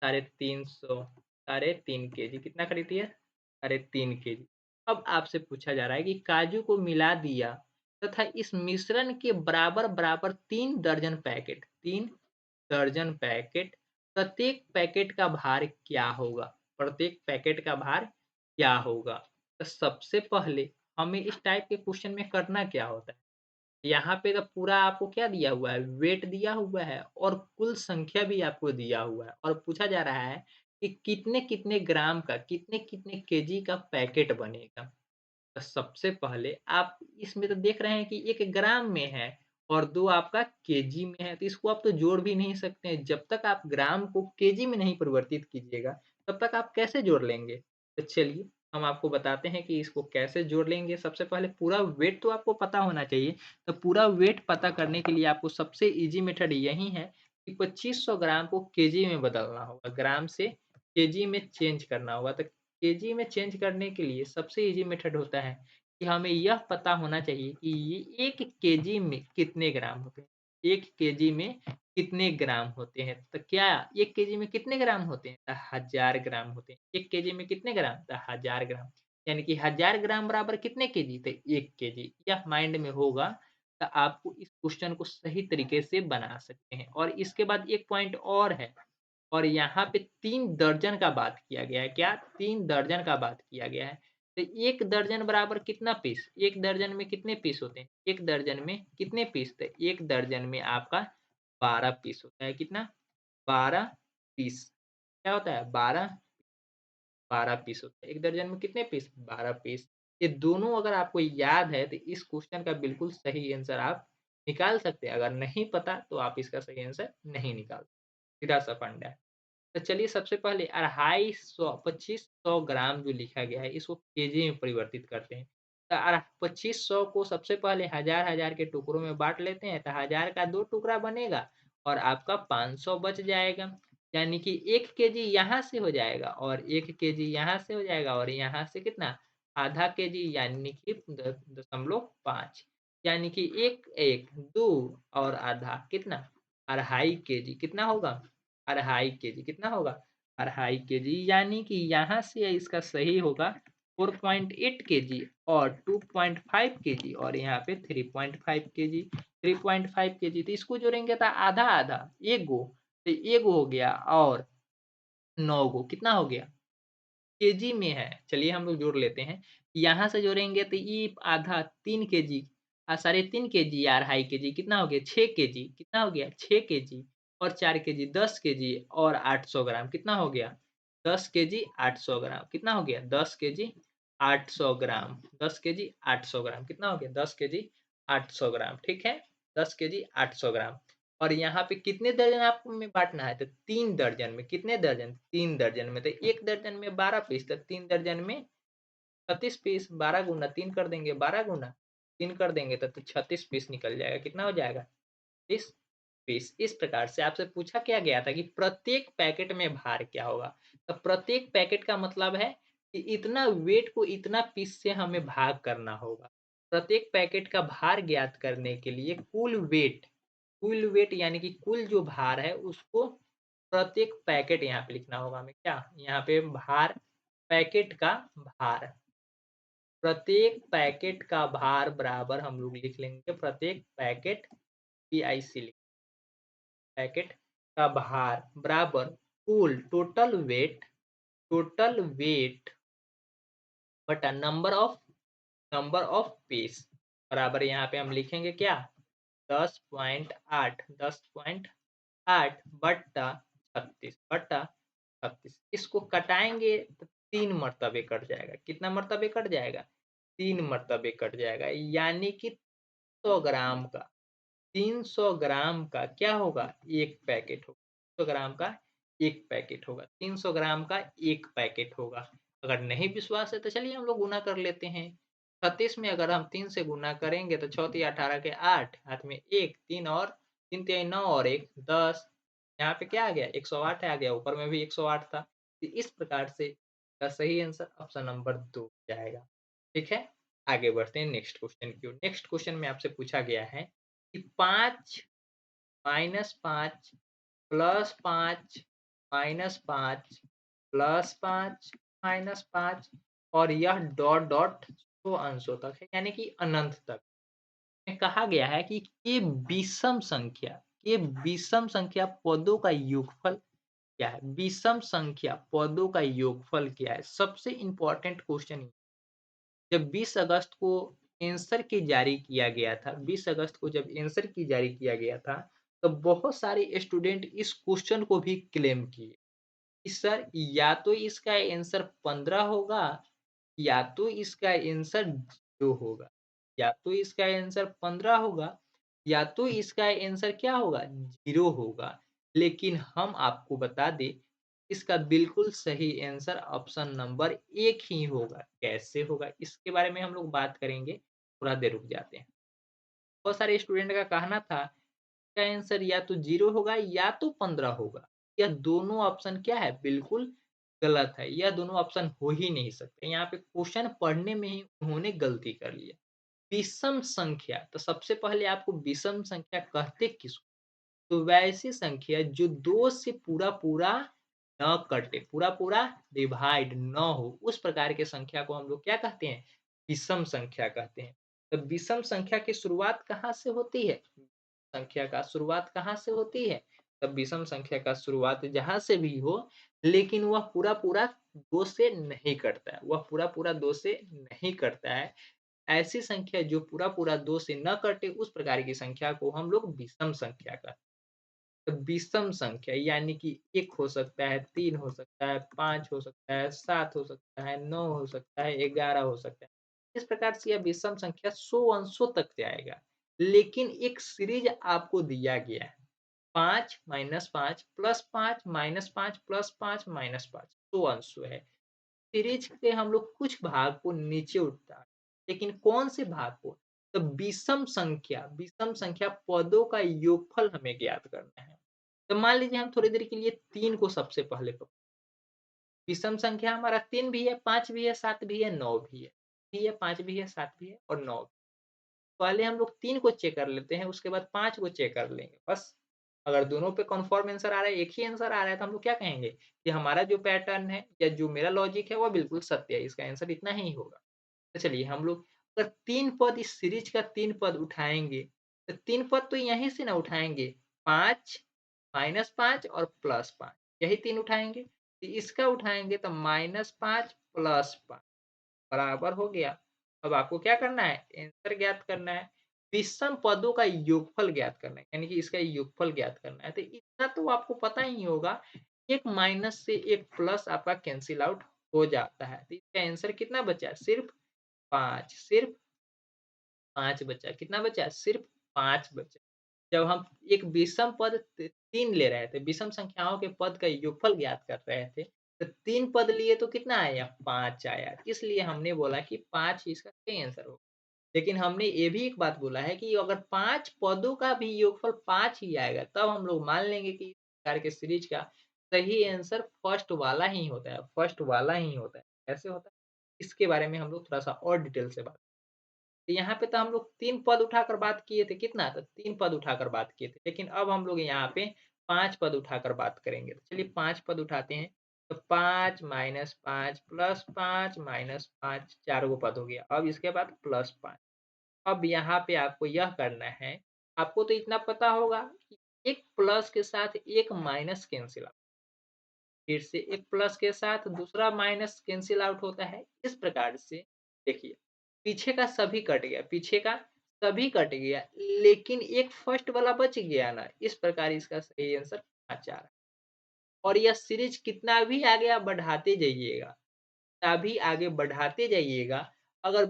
350, 3.5 केजी कितना खरीदी है? 3.5 केजी। अब आपसे पूछा जा रहा है कि काजू को मिला दिया तथा इस मिश्रण के बराबर-बराबर 3 दर्जन पैकेट, 3 दर्जन पैकेट, प्रत्येक पैकेट का भार क्या होगा? प्रत्येक पैकेट का भार क्या होगा? तो सबसे पहले हमें इस टाइप के क्वेश्चन में करना क्या होता है? यहाँ पे तो पूरा आपको क्या दिया हुआ है? वेट दिया हुआ है और कुल संख्या भी आपको दिया हुआ है और पूछा जा रहा है कि कितने-कितने ग्राम का, कितने-कितने केजी का पैकेट बनेगा। तो सबसे पहले आप इसमें तो देख रहे हैं कि 1 ग्राम में है और 2 आपका केजी में है, तो इसको आप तो जोड़ भी नहीं सकते हैं। जब तक आप ग्राम को केजी में नहीं परिवर्तित कीजिएगा, तब तक आप कैसे जोड़ लेंगे? तो चलिए, हम आपको बताते हैं कि इसको कैसे जोड़ लेंगे। सबसे पहले पूरा वेट तो आपको पता होना चाहिए, तो पूरा वेट पता करने के लिए आपको सबसे ईज़ी मेथड यही है कि 2500 ग्राम को केजी में बदलना होगा, ग्राम से केजी में चेंज करना होगा। तो केजी में चेंज करने के लिए सबसे ईज़ी मेथड होता है कि हमें यह पता होना चाहिए कि ये 1 केजी में कितने ग्राम होते हैं। 1 केजी में कितने ग्राम होते हैं? तो क्या 1 केजी में कितने ग्राम होते हैं? तो 1000 ग्राम होते हैं। 1 केजी में कितने ग्राम? तो 1000 ग्राम। यानी कि 1000 ग्राम बराबर कितने केजी? तो 1 केजी। यह माइंड में होगा, तो आपको इस क्वेश्चन को सही तरीके से बना सकते हैं। और इसके बाद एक पॉइंट और है, और यहाँ पे 3 दर्जन का बात किया गया है। क्या? 3 दर्जन का बात किया गया है। तो 1 दर्जन बराबर कितना पीस? 1 दर्जन में कितने पीस होते हैं? 1 दर्जन में कितने पीस? तो 1 दर्जन में आपका 12 पीस होता है। कितना? 12 पीस। क्या होता है? 12 पीस होता है। 1 दर्जन में कितने पीस? 12 पीस। ये दोनों अगर आपको याद है तो इस क्वेश्चन का बिल्कुल सही आंसर आप निकाल सकते हैं। अगर नहीं पता तो आप इसका सही आंसर नहीं निकाल, सीधा-सा फंडा है। तो चलिए सबसे पहले 2500 ग्राम जो लिखा गया है इसको केजी में परिवर्तित करते हैं। तो 2500 को सबसे पहले हज़ार-हज़ार के टुकड़ों में बाँट लेते हैं, तो 1000 का 2 टुकड़ा बनेगा और आपका 500 बच जाएगा। यानी कि 1 केजी यहाँ से हो जाएगा और 1 केजी यहाँ से हो जाएगा और यहाँ से कितना? आधा केजी यानी कि 0.5 यानी कि 1, 1, 2 और आधा कितना? 2.5 केजी कितना होगा? 2.5 केजी कितना होगा? 2.5 केजी यानी कि यहाँ से इसका सही होगा 4.8 केजी और 2.5 केजी और यहाँ पे 3.5 केजी 3.5 केजी तो इसको जोड़ेंगे तो आधा-आधा, 1 गो तो 1 हो गया और 9 गो कितना हो गया? केजी में है। चलिए हम लोग जोड़ लेते हैं। यहाँ से जोड़ेंगे तो ये आधा 3 केजी 3.5 केजी या 2.5 केजी कितना हो गया? 6 केजी कितना हो गया? 6 केजी और 4 केजी 10 केजी और 800 ग्राम कितना हो गया? 10 केजी 800 ग्राम कितना हो गया? 10 केजी 800 ग्राम 10 केजी 800 ग्राम कितना हो गया? 10 केजी 800 ग्राम ठीक है? 10 केजी 800 ग्राम और यहाँ पे कितने दर्जन आपको में बाँटना है? तो 3 दर्जन में, कितने दर्जन? 3 दर्जन में, तो 1 दर्जन में 12 पीस, तो 3 दर्जन में 36 पीस, 12 गुना 3 कर देंगे, 12 गुना 3 कर देंगे तो 36 पीस निकल जाएगा, कितना हो जाएगा? 30 पीस। इस प्रकार से आपसे पूछा क्या गया था कि प्रत्येक पैकेट में भार क्या होगा? तो प्रत्येक पैकेट का मतलब है कि इतना वेट को इतना पीस से हमें भाग करना होगा। प्रत्येक पैकेट का भार ज्ञात करने के लिए कुल वेट यानी कि कुल जो भार है उसको प्रत्येक पैकेट यहाँ पे लिखना होगा हमें क्या? यहाँ पे भार पैकेट का भार, प्रत्येक पैकेट का भार बराबर हम लोग लिख लेंगे प्रत्येक पैकेट पीआईसी पैकेट का भार बराबर कुल टोटल वेट बटा नंबर ऑफ पीस बराबर यहाँ पे हम लिखेंगे क्या? 10.8 बट्टा 36 इसको कटाएंगे तो 3 मर्तबे कट जाएगा। कितना मर्तबे कट जाएगा? 3 मर्तबे कट जाएगा यानी कि 100 ग्राम का 300 ग्राम का क्या होगा? 1 पैकेट होगा। 300 ग्राम का 1 पैकेट होगा। 300 ग्राम का 1 पैकेट होगा। अगर नहीं विश्वास है तो चलिए हम लोग गुना कर लेते हैं। 36 में अगर हम 3 से गुना करेंगे तो 6 तिया 18 के 8 हाथ में 1 3 और 3 तिया 9 और 1 10 यहाँ पे क्या आ गया? 108 आ गया, ऊपर में भी 108 था। तो इस प्रकार से इसका सही आंसर ऑप्शन नंबर 2 जाएगा। ठीक है? आगे बढ़ते हैं नेक्स्ट क्वेश्चन की ओर। नेक्स्ट क्वेश्चन में आपसे पूछा गया है कि 5 -5 +5 -5 +5 -5 और यह डॉट-डॉट 100 अंशों तक है, यानी कि अनंत तक। में कहा गया है कि ये विषम संख्या पदों का योगफल क्या है? विषम संख्या पदों का योगफल क्या है? सबसे इम्पोर्टेंट क्वेश्चन जब 20 अगस्त को आंसर की जारी किया गया था 20 अगस्त को जब आंसर की जारी किया गया था, तो बहुत सारे स्टूडेंट इस क्वेश्चन को भी क्लेम किए कि सर या तो इसका आंसर 15 होगा या तो इसका आंसर 0 होगा, या तो इसका आंसर 15 होगा या तो इसका आंसर क्या होगा? 0 होगा। लेकिन हम आपको बता दें, इसका बिल्कुल सही आंसर ऑप्शन नंबर 1 ही होगा। कैसे होगा? इसके बारे में हम लोग बात करेंगे, थोड़ा देर रुक जाते हैं। बहुत सारे स्टूडेंट का कहना था, इसका आंसर या तो 0 होगा या तो 15 होगा। यह दोनों ऑप्शन क्या है? बिल्कुल गलत है। यह दोनों ऑप्शन हो ही नहीं सकते। यहाँ पे क्वेश्चन पढ़ने में ही उन्होंने गलती कर लिया। विषम संख्या, तो सबसे पहले आपको विषम संख्या कहते किसको? तो वैसी संख्या जो 2 से पूरा-पूरा न कटे, पूरा-पूरा डिवाइड न हो, उस प्रकार की संख्या को हम लोग क्या कहते हैं? विषम संख्या कहते हैं। तो विषम संख्या की शुरुआत कहाँ से होती है? संख्या का शुरुआत कहाँ से होती है? तब विषम संख्या का शुरुआत जहाँ से भी हो, लेकिन वह पूरा-पूरा 2 से नहीं कटता है। वह पूरा-पूरा 2 से नहीं कटता है। ऐसी संख्या जो पूरा-पूरा 2 से न कटे, उस प्रकार की संख्या को हम लोग विषम संख्या कहते हैं। तो विषम संख्या यानी कि 1 हो सकता है, 3 हो सकता है, 5 हो सकता है, 7 हो सकता है, 9 हो सकता है, 11 हो सकता है। इस प्रकार से यह विषम संख्या 100 अंशों तक जाएगा। लेकिन एक सीरीज़ आपको दिया गया है, 5 -5 +5 -5 +5 -5 100 अंशों है। सीरीज के हम लोग कुछ भाग को नीचे उठता है, लेकिन कौन से भाग को? तो विषम संख्या पदों का योगफल हमें ज्ञात करना है। तो मान लीजिए हम थोड़ी देर के लिए 3 को सबसे पहले विषम संख्या हमारा 3 भी है, 5 भी है, 7 भी है, 9 भी है। 5 भी है, 7 भी है और 9 भी। पहले हम लोग 3 को चेक कर लेते हैं, उसके बाद 5 को चेक कर लेंगे, बस। अगर दोनों पे कन्फर्म आंसर आ रहा है, एक ही आंसर आ रहा है, तो हम लोग क्या कहेंगे कि हमारा जो पैटर्न है या जो मेरा लॉजिक है, वो बिल्कुल सत्य है, इसका आंसर इतना ही होगा। तो चलिए हम लोग अगर 3 पद इस सीरीज का 3 पद उठाएँगे, तो 3 पद तो यहीं से ना उठाएँगे, 5 -5 और +5 यही 3 उठाएँगे। तो इसका उठाएँगे तो -5 +5 बराबर हो गया। अब आपको क्या करना है? आंसर ज्ञात करना है। विषम पदों का योगफल ज्ञात करना है, यानी कि इसका योगफल ज्ञात करना है। तो इतना तो आपको पता ही होगा, एक माइनस से एक प्लस आपका कैंसल आउट हो जाता है। तो इसका आंसर कितना बचा? सिर्फ 5 सिर्फ 5 बचा। कितना बचा? सिर्फ 5 बचा। जब हम एक विषम पद 3 ले रहे थे, विषम संख्याओं के पद का योगफल ज्ञात कर रहे थे, तो 3 पद लिए तो कितना आया? 5 आया। इसलिए हमने बोला कि 5 ही इसका सही आंसर होगा। लेकिन हमने ये भी एक बात बोला है कि अगर 5 पदों का भी योगफल 5 ही आएगा, तब हम लोग मान लेंगे कि इस प्रकार के सीरीज का सही आंसर फर्स्ट वाला ही होता है, फर्स्ट वाला ही होता है। कैसे होता है? इसके बारे में हम लोग थोड़ा-सा और डिटेल से बात तो यहाँ पे तो हम लोग 3 पद उठाकर बात किए थे, कितना? तो 3 पद उठाकर बात किए थे। लेकिन अब हम लोग यहाँ पे 5 पद उठाकर बात करेंगे। तो चलिए 5 पद उठाते हैं। तो 5 -5 +5 -5 4 गो पद हो गया। अब इसके बाद +5 अब यहाँ पे आपको यह करना है, आपको तो इतना पता होगा कि एक प्लस के साथ एक माइनस कैंसल आउट फिर से एक प्लस के साथ दूसरा माइनस कैंसल आउट होता है। इस प्रकार से देखिए, पीछे का सभी कट गया, पीछे का सभी कट गया, लेकिन एक फर्स्ट वाला बच गया ना, इस प्रकार इसका सही आंसर 5 आ रहा है। और यह सीरीज कितना भी आगे आप बढ़ाते जाइएगा, तभी आगे बढ़ाते जाइएगा, अगर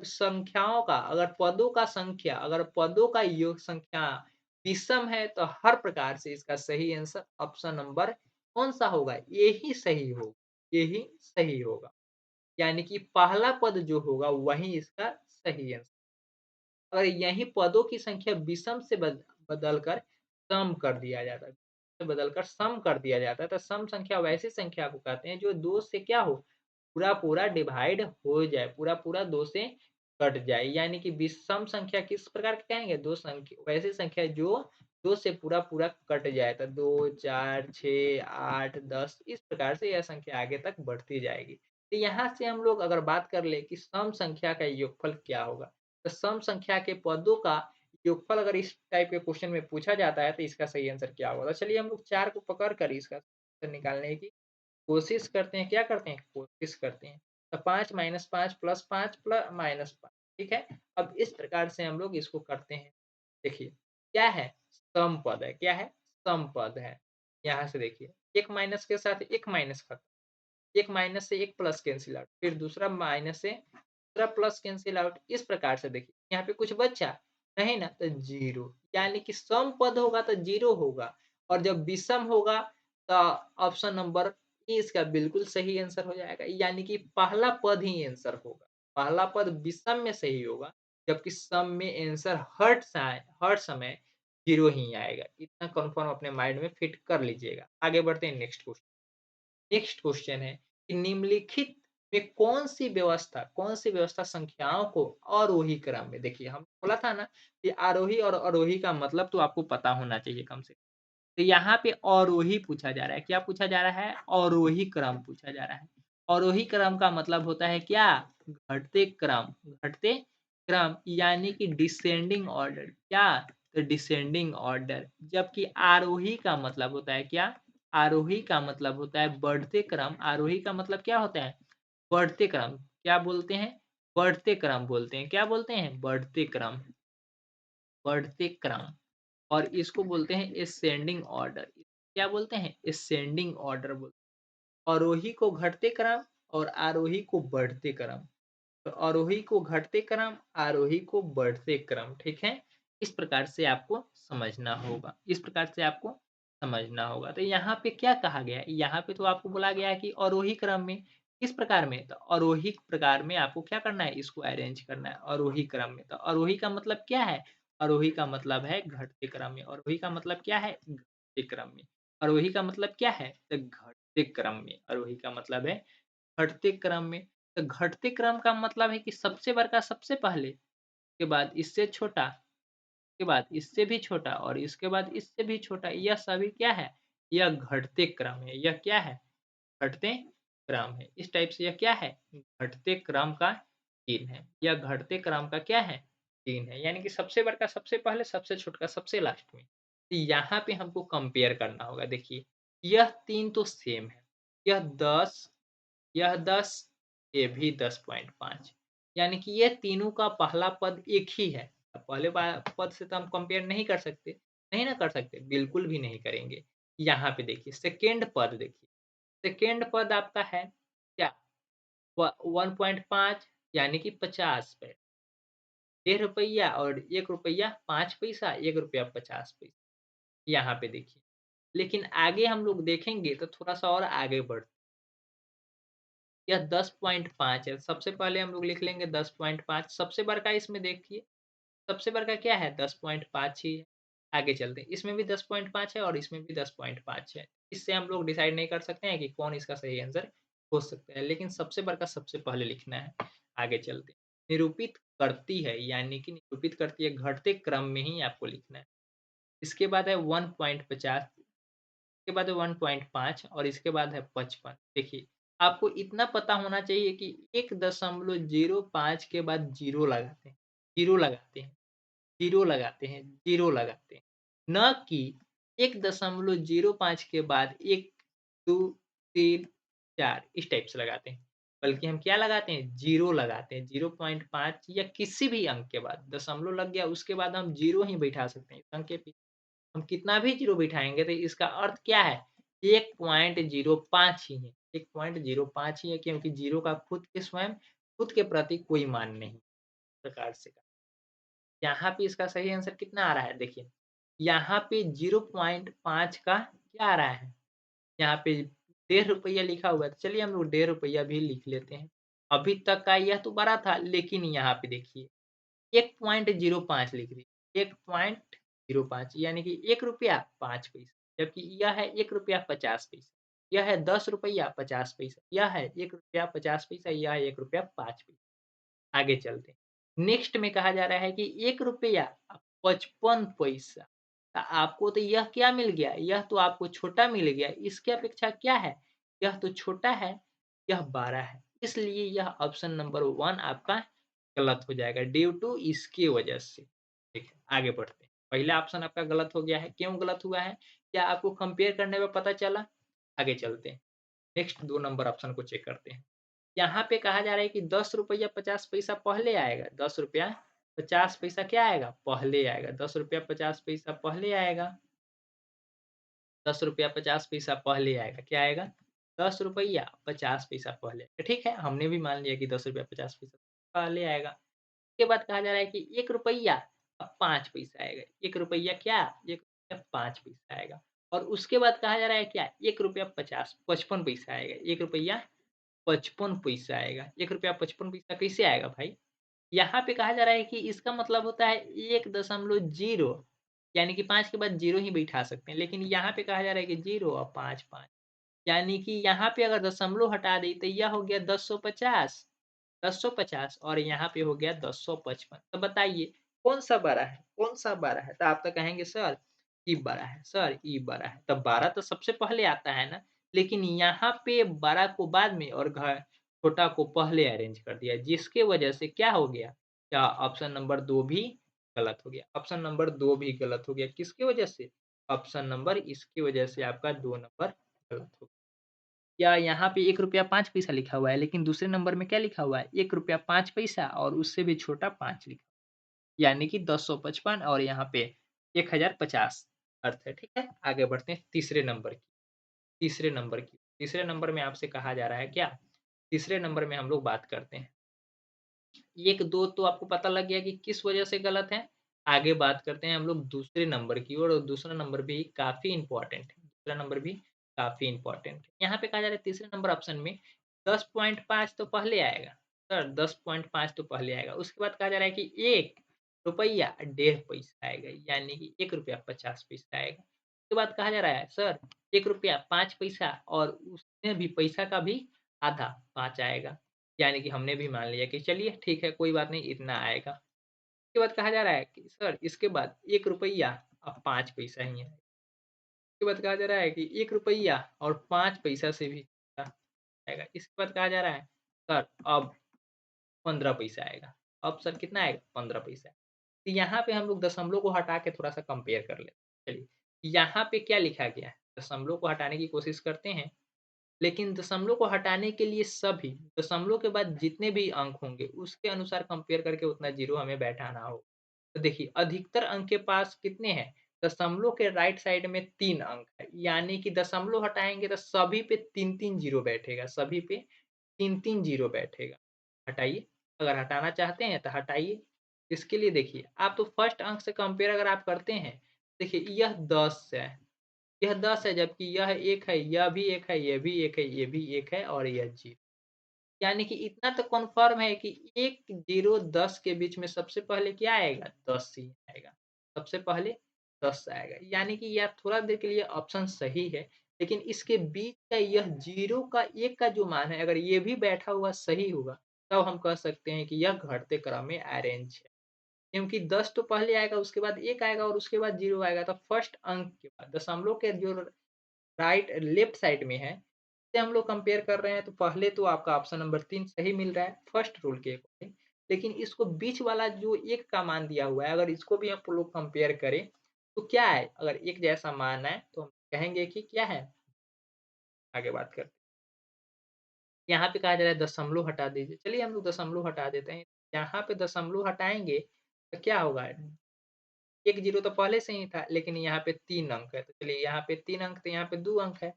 पदों का संख्या, अगर पदों का योग संख्या विषम है, तो हर प्रकार से इसका सही आंसर ऑप्शन नंबर कौन-सा होगा? यही सही होगा, यही सही होगा। यानी कि पहला पद जो होगा, वही इसका सही आंसर अगर यहीं पदों की संख्या विषम से बदलकर सम कर दिया जाता है, से बदलकर सम कर दिया जाता है, तो सम संख्या वैसी संख्या को कहते हैं जो 2 से क्या हो? पूरा-पूरा डिवाइड हो जाए, पूरा-पूरा 2 से कट जाए। यानी कि विषम संख्या किस प्रकार की कहेंगे? 2 संख्या वैसी संख्या जो 2 से पूरा-पूरा कट जाए, तो 2, 4, 6, 8, 10 इस प्रकार से यह संख्या आगे तक बढ़ती जाएगी। तो यहाँ से हम लोग अगर बात कर लें कि सम संख्या का योगफल क्या होगा? तो सम संख्या के पदों का योगफल अगर इस टाइप के क्वेश्चन में पूछा जाता है, तो इसका सही आंसर क्या होगा? तो चलिए हम लोग 4 को पकड़ कर इसका आंसर निकालने की कोशिश करते हैं, क्या करते हैं? कोशिश करते हैं। तो 5 -5 +5 -5 ठीक है? अब इस प्रकार से हम लोग इसको करते हैं। देखिए, क्या है? सम पद है, क्या है? सम पद है। यहाँ से देखिए, एक माइनस के साथ एक माइनस खत्म, एक माइनस से एक प्लस कैंसल आउट, फिर दूसरा माइनस से दूसरा प्लस कैंसल आउट, इस प्रकार से देखिए, यहाँ पे कुछ बचा? नहीं ना, तो 0 यानी कि सम पद होगा तो 0 होगा और जब विषम होगा तो ऑप्शन नंबर ए इसका बिल्कुल सही आंसर हो जाएगा, यानी कि पहला पद ही आंसर होगा। पहला पद विषम में सही होगा, जबकि सम में आंसर हर समय 0 ही आएगा। इतना कन्फर्म अपने माइंड में फिट कर लीजिएगा। आगे बढ़ते हैं नेक्स्ट क्वेश्चन है कि निम्नलिखित में कौन सी व्यवस्था संख्याओं को आरोही क्रम में देखिए हम बोला था ना कि आरोही और अवरोही का मतलब तो आपको पता होना चाहिए कम से कम। तो यहाँ पे अवरोही पूछा जा रहा है। क्या पूछा जा रहा है? अवरोही क्रम पूछा जा रहा है। अवरोही क्रम का मतलब होता है क्या? घटते क्रम, घटते क्रम यानी कि डिसेंडिंग ऑर्डर। क्या? तो डिसेंडिंग ऑर्डर। जबकि आरोही का मतलब होता है क्या? आरोही का मतलब होता है बढ़ते क्रम। आरोही का मतलब क्या होता है? बढ़ते क्रम। क्या बोलते हैं? बढ़ते क्रम बोलते हैं। क्या बोलते हैं? बढ़ते क्रम, बढ़ते क्रम। और इसको बोलते हैं असेंडिंग ऑर्डर। क्या बोलते हैं? असेंडिंग ऑर्डर बोलते हैं। अवरोही को घटते क्रम और आरोही को बढ़ते क्रम। तो आरोही को घटते क्रम, आरोही को बढ़ते क्रम, ठीक है? इस प्रकार से आपको समझना होगा, इस प्रकार से आपको समझना होगा। तो यहाँ पे क्या कहा गया है? यहाँ पे तो आपको बोला गया है कि आरोही क्रम में, किस प्रकार में? तो आरोही प्रकार में आपको क्या करना है? इसको अरेंज करना है आरोही क्रम में। तो आरोही का मतलब क्या है? आरोही का मतलब है घटते क्रम में। आरोही का मतलब क्या है? घटते क्रम में। आरोही का मतलब क्या है? तो घटते क्रम में। आरोही का मतलब है घटते क्रम में। तो घटते क्रम का मतलब है कि सबसे बड़का सबसे पहले, उसके बाद इससे छोटा, उसके बाद इससे भी छोटा और इसके बाद इससे भी छोटा। यह सभी क्या है? यह घटते क्रम है। यह क्या है? घटते क्रम है। इस टाइप से यह क्या है? घटते क्रम का चिन्ह है। यह घटते क्रम का क्या है? चिन्ह है। यानी कि सबसे बड़का सबसे पहले, सबसे छोटा सबसे लास्ट में। तो यहाँ पे हमको कंपेयर करना होगा। देखिए, यह 3 तो सेम है। यह 10, यह 10, ये भी 10.5, यानी कि ये तीनों का पहला पद एक ही है। अब पहले पद से तो हम कंपेयर नहीं कर सकते, नहीं ना कर सकते, बिल्कुल भी नहीं करेंगे। यहाँ पे देखिए सेकेंड पद देखिए, सेकेंड पद आपका है क्या? 1.5 यानी कि 50 पे, ₹1.5 और ₹1 5 पैसा, ₹1 50 पैसा। यहाँ पे देखिए, लेकिन आगे हम लोग देखेंगे तो थोड़ा सा और आगे बढ़, यह 10.5 है। सबसे पहले हम लोग लिख लेंगे 10.5। सबसे बड़का इसमें देखिए, सबसे बड़का क्या है? 10.5 ही है। आगे चलते हैं, इसमें भी 10.5 है और इसमें भी 10.5 है। इससे हम लोग डिसाइड नहीं कर सकते हैं कि कौन इसका सही आंसर हो सकता है, लेकिन सबसे बड़का सबसे पहले लिखना है। आगे चलते हैं, निरूपित करती है, यानी कि निरूपित करती है घटते क्रम में ही आपको लिखना है। इसके बाद है 1.50, इसके बाद है 1.5 और इसके बाद है 55। देखिए, आपको इतना पता होना चाहिए कि 1.05 के बाद ज़ीरो लगाते हैं, ज़ीरो लगाते हैं, ज़ीरो लगाते हैं, ज़ीरो लगाते हैं। ना कि 1.05 के बाद 1, 2, 3, 4 इस टाइप से लगाते हैं। बल्कि हम क्या लगाते हैं? ज़ीरो लगाते हैं। 0.5 या किसी भी अंक के बाद दशमलव लग गया, उसके बाद हम ज़ीरो ही बैठा सकते हैं। इस अंक के पीछे हम कितना भी ज़ीरो बिठाएँगे तो इसका अर्थ क्या है? 1.05 ही है, 1.05 ही है, क्योंकि ज़ीरो का खुद के स्वयं, खुद के प्रति कोई मान नहीं, प्रकार से। यहाँ पे इसका सही आंसर कितना आ रहा है? देखिए, यहाँ पे 0.5 का क्या आ रहा है? यहाँ पे ₹1.5 लिखा हुआ है, तो चलिए हम लोग ₹1.5 भी लिख लेते हैं। अभी तक का यह तो बड़ा था, लेकिन यहाँ पे देखिए 1.05 लिख दी, 1.05 यानी कि ₹1 5 पैसा, जबकि यह है ₹1 50 पैसा, यह है ₹10 50 पैसा, यह है ₹1 50 पैसा, यह है ₹1 5 पैसा। आगे चलते हैं। नेक्स्ट में कहा जा रहा है कि ₹1 55 पैसा। आपको तो यह क्या मिल गया? यह तो आपको छोटा मिल गया। इसके अपेक्षा क्या है? यह तो छोटा है, यह बड़ा है। इसलिए यह ऑप्शन नंबर 1 आपका गलत हो जाएगा ड्यू टू इसकी वजह से। ठीक है, आगे बढ़ते हैं। पहला ऑप्शन आपका गलत हो गया है। क्यों गलत हुआ है? क्या आपको कंपेयर करने में पता चला? आगे चलते हैं। नेक्स्ट 2 नंबर ऑप्शन को चेक करते हैं। यहाँ पे कहा जा रहा है कि ₹10 50 पैसा पहले आएगा। ₹10 50 पैसा क्या आएगा? पहले आएगा। ₹10 50 पैसा पहले आएगा। ₹10 50 पैसा पहले आएगा। क्या आएगा? ₹10 50 पैसा पहले। तो ठीक है, हमने भी मान लिया कि ₹10 50 पैसा पहले आएगा। उसके बाद कहा जा रहा है कि ₹1 5 पैसा आएगा। ₹1 क्या? ₹1 5 पैसा आएगा। और उसके बाद कहा जा रहा है क्या? ₹1 50 55 पैसा आएगा। ₹1 55 पैसा आएगा। ₹1 55 पैसा कैसे आएगा भाई? यहाँ पे कहा जा रहा है कि इसका मतलब होता है 1.0, यानी कि 5 के बाद 0 ही बैठा सकते हैं। लेकिन यहाँ पे कहा जा रहा है कि 0 और 5, 5, यानी कि यहाँ पे अगर दशमलव हटा दें तो यह हो गया 1050, 1050 और यहाँ पे हो गया 1055। तो बताइए कौन-सा बड़ा है? कौन-सा बड़ा है? तो आप तो कहेंगे सर ये बड़ा है, सर ये बड़ा है। तब 12 तो सबसे पहले आता है ना? लेकिन यहाँ पे बड़ा को बाद में और छोटा को पहले अरेंज कर दिया, जिसके वजह से क्या हो गया? क्या ऑप्शन नंबर 2 भी गलत हो गया। ऑप्शन नंबर 2 भी गलत हो गया। किसकी वजह से? ऑप्शन नंबर इसकी वजह से आपका 2 नंबर गलत हो गया। या यहाँ पे ₹1 5 पैसा लिखा हुआ है, लेकिन दूसरे नंबर में क्या लिखा हुआ है? ₹1 5 पैसा और उससे भी छोटा 5 लिखा, यानी कि 1055 और यहाँ पे 1050 अर्थ है, ठीक है? आगे बढ़ते हैं तीसरे नंबर में आपसे कहा जा रहा है क्या? तीसरे नंबर में हम लोग बात करते हैं। 1-2 तो आपको पता लग गया कि किस वजह से गलत है। आगे बात करते हैं हम लोग दूसरे नंबर की ओर और दूसरा नंबर भी काफ़ी इम्पोर्टेंट है। दूसरा नंबर भी काफ़ी इम्पोर्टेंट है। यहाँ पे कहा जा रहा है तीसरे नंबर ऑप्शन में 10.5 तो पहले आएगा। सर 10.5 तो पहले आएगा। उसके बाद कहा जा रहा है कि 1 रुपया 1.5 पैसा आएगा, यानी कि 1 रुपया 50 पैसा आएगा। उसके बाद कहा जा रहा है सर 1 रुपया 5 पैसा और उसमें भी पैसा का भी आधा 5 आएगा। यानी कि हमने भी मान लिया कि चलिए ठीक है, कोई बात नहीं, इतना आएगा। उसके बाद कहा जा रहा है कि सर इसके बाद 1 रुपया अब 5 पैसा ही है। उसके बाद कहा जा रहा है कि 1 रुपया और 5 पैसा से भी आएगा। इसके बाद कहा जा रहा है सर अब 15 पैसा आएगा। अब सर कितना आएगा? 15 पैसा। तो यहाँ पे हम लोग दशमलव को हटा के थोड़ा-सा कंपेयर कर लेते हैं। चलिए, यहाँ पे क्या लिखा गया है? दशमलव को हटाने की कोशिश करते हैं। लेकिन दशमलव को हटाने के लिए सभी दशमलव के बाद जितने भी अंक होंगे उसके अनुसार कंपेयर करके उतना जीरो हमें बैठाना होगा। तो देखिए अधिकतर अंक के पास कितने हैं? दशमलव के राइट साइड में 3 अंक है, यानी कि दशमलव हटाएँगे तो सभी पे 3-3 जीरो बैठेगा, सभी पे 3-3 जीरो बैठेगा। हटाइए, अगर हटाना चाहते हैं तो हटाइए। इसके लिए देखिए आप तो फर्स्ट अंक से कंपेयर अगर आप करते हैं, देखिए यह 10 है, यह 10 है, जबकि यह 1 है, यह भी 1 है, यह भी 1 है, ये भी 1 है और यह 0। यानी कि इतना तो कन्फर्म है कि 1, 0, 10 के बीच में सबसे पहले क्या आएगा? 10 ही आएगा। सबसे पहले 10 आएगा। यानी कि यह थोड़ा देर के लिए ऑप्शन सही है, लेकिन इसके बीच का यह 0 का 1 का जो मान है, अगर ये भी बैठा हुआ सही होगा, तब हम कह सकते हैं कि यह घटते क्रम में अरेंज है। क्योंकि 10 तो पहले आएगा, उसके बाद 1 आएगा और उसके बाद 0 आएगा, तो फर्स्ट अंक के बाद दशमलव के जो राइट लेफ्ट साइड में है, से हम लोग कंपेयर कर रहे हैं, तो पहले तो आपका ऑप्शन नंबर 3 सही मिल रहा है फर्स्ट रूल के अकॉर्डिंग। लेकिन इसको बीच वाला जो 1 का मान दिया हुआ है, अगर इसको भी हम लोग कंपेयर करें, तो क्या है? अगर 1 जैसा मान है, तो हम कहेंगे कि क्या है? आगे बात करते हैं। यहाँ पे कहा जा रहा है दशमलव हटा दीजिए। चलिए हम लोग दशमलव हटा देते हैं। यहाँ पे दशमलव हटाएँगे, तो क्या होगा? 1 जीरो तो पहले से ही था, लेकिन यहाँ पे 3 अंक है, तो चलिए यहाँ पे 3 अंक, तो यहाँ पे 2 अंक है।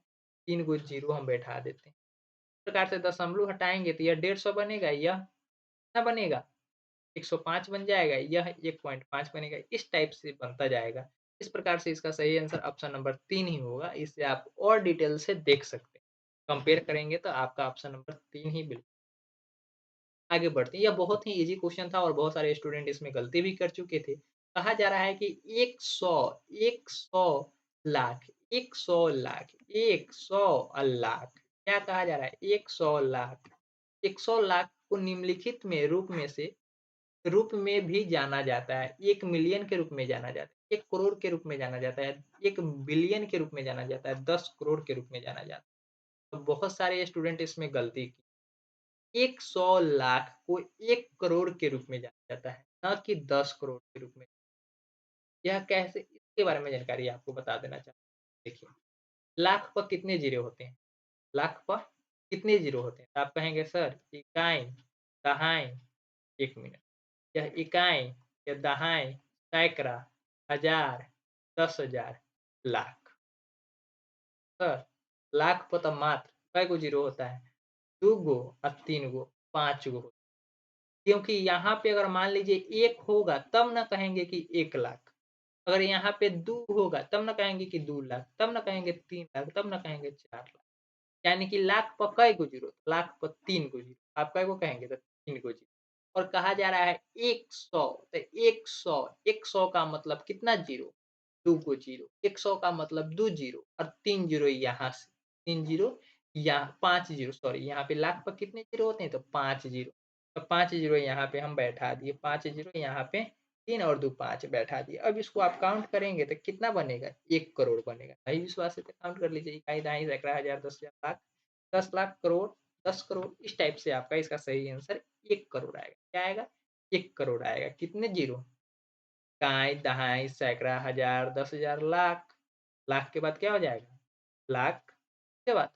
3 को जीरो हम बैठा देते हैं। इस प्रकार से दशमलव हटाएँगे तो यह 150 बनेगा, यह कितना बनेगा? 105 बन जाएगा, यह 1.5 बनेगा, इस टाइप से बनता जाएगा। इस प्रकार से इसका सही आंसर ऑप्शन नंबर 3 ही होगा, इसे आप और डिटेल से देख सकते हैं। कंपेयर करेंगे तो आपका ऑप्शन नंबर 3 ही बिल्कुल। आगे बढ़ते हैं, यह बहुत ही ईज़ी क्वेश्चन था और बहुत सारे स्टूडेंट इसमें गलती भी कर चुके थे। कहा जा रहा है कि 100 लाख, 100 लाख, 100 लाख, क्या कहा जा रहा है? 100 लाख, 100 लाख को निम्नलिखित में रूप में भी जाना जाता है। 1 मिलियन के रूप में जाना जाता है, 1 करोड़ के रूप में जाना जाता है, 1 बिलियन के रूप में जाना जाता है, 10 करोड़ के रूप में जाना जाता है। तो बहुत सारे स्टूडेंट इसमें गलती की। 100 लाख को 1 करोड़ के रूप में जाना जाता है, ना कि 10 करोड़ के रूप में। यह कैसे? इसके बारे में जानकारी आपको बता देना चाहता हूँ। देखिए, लाख पर कितने ज़ीरो होते हैं? लाख पर कितने ज़ीरो होते हैं? तो आप कहेंगे सर इकाई, दहाई, 1 मिनट। यह इकाई, या दहाई, सैकड़ा, हज़ार, 10,000, लाख। सर लाख पर तो मात्र कै गो ज़ीरो होता है? 2 गो और 3 गो, 5 गो। क्योंकि यहाँ पे अगर मान लीजिए 1 होगा तब ना कहेंगे कि 1 लाख। अगर यहाँ पे 2 होगा तब ना कहेंगे कि 2 लाख, तब ना कहेंगे 3 लाख, तब ना कहेंगे 4 लाख। यानी कि लाख पर कै गो ज़ीरो? लाख पर 3 गो ज़ीरो। आप कै गो कहेंगे? तो 3 गो ज़ीरो। और कहा जा रहा है 100, तो 100, 100 का मतलब कितना ज़ीरो? 2 गो ज़ीरो। 100 का मतलब 2 ज़ीरो और 3 ज़ीरो यहाँ से। 3 ज़ीरो यहाँ 5 ज़ीरो, सॉरी, यहाँ पे लाख पर कितने ज़ीरो होते हैं? तो 5 ज़ीरो। तो 5 ज़ीरो यहाँ पे हम बैठा दिए, 5 ज़ीरो यहाँ पे, 3 और 2 5 बैठा दिए। अब इसको आप काउंट करेंगे तो कितना बनेगा? 1 करोड़ बनेगा। नहीं विश्वास है तो काउंट कर लीजिए, इकाई, दहाई, सैकड़ा, हज़ार, 10,000, लाख, 10 लाख, करोड़, 10 करोड़, इस टाइप से आपका इसका सही आंसर 1 करोड़ आएगा। क्या आएगा? 1 करोड़ आएगा। कितने ज़ीरो? इकाई, दहाई, सैकड़ा, हज़ार, 10,000, लाख। लाख के बाद क्या हो जाएगा? लाख के बाद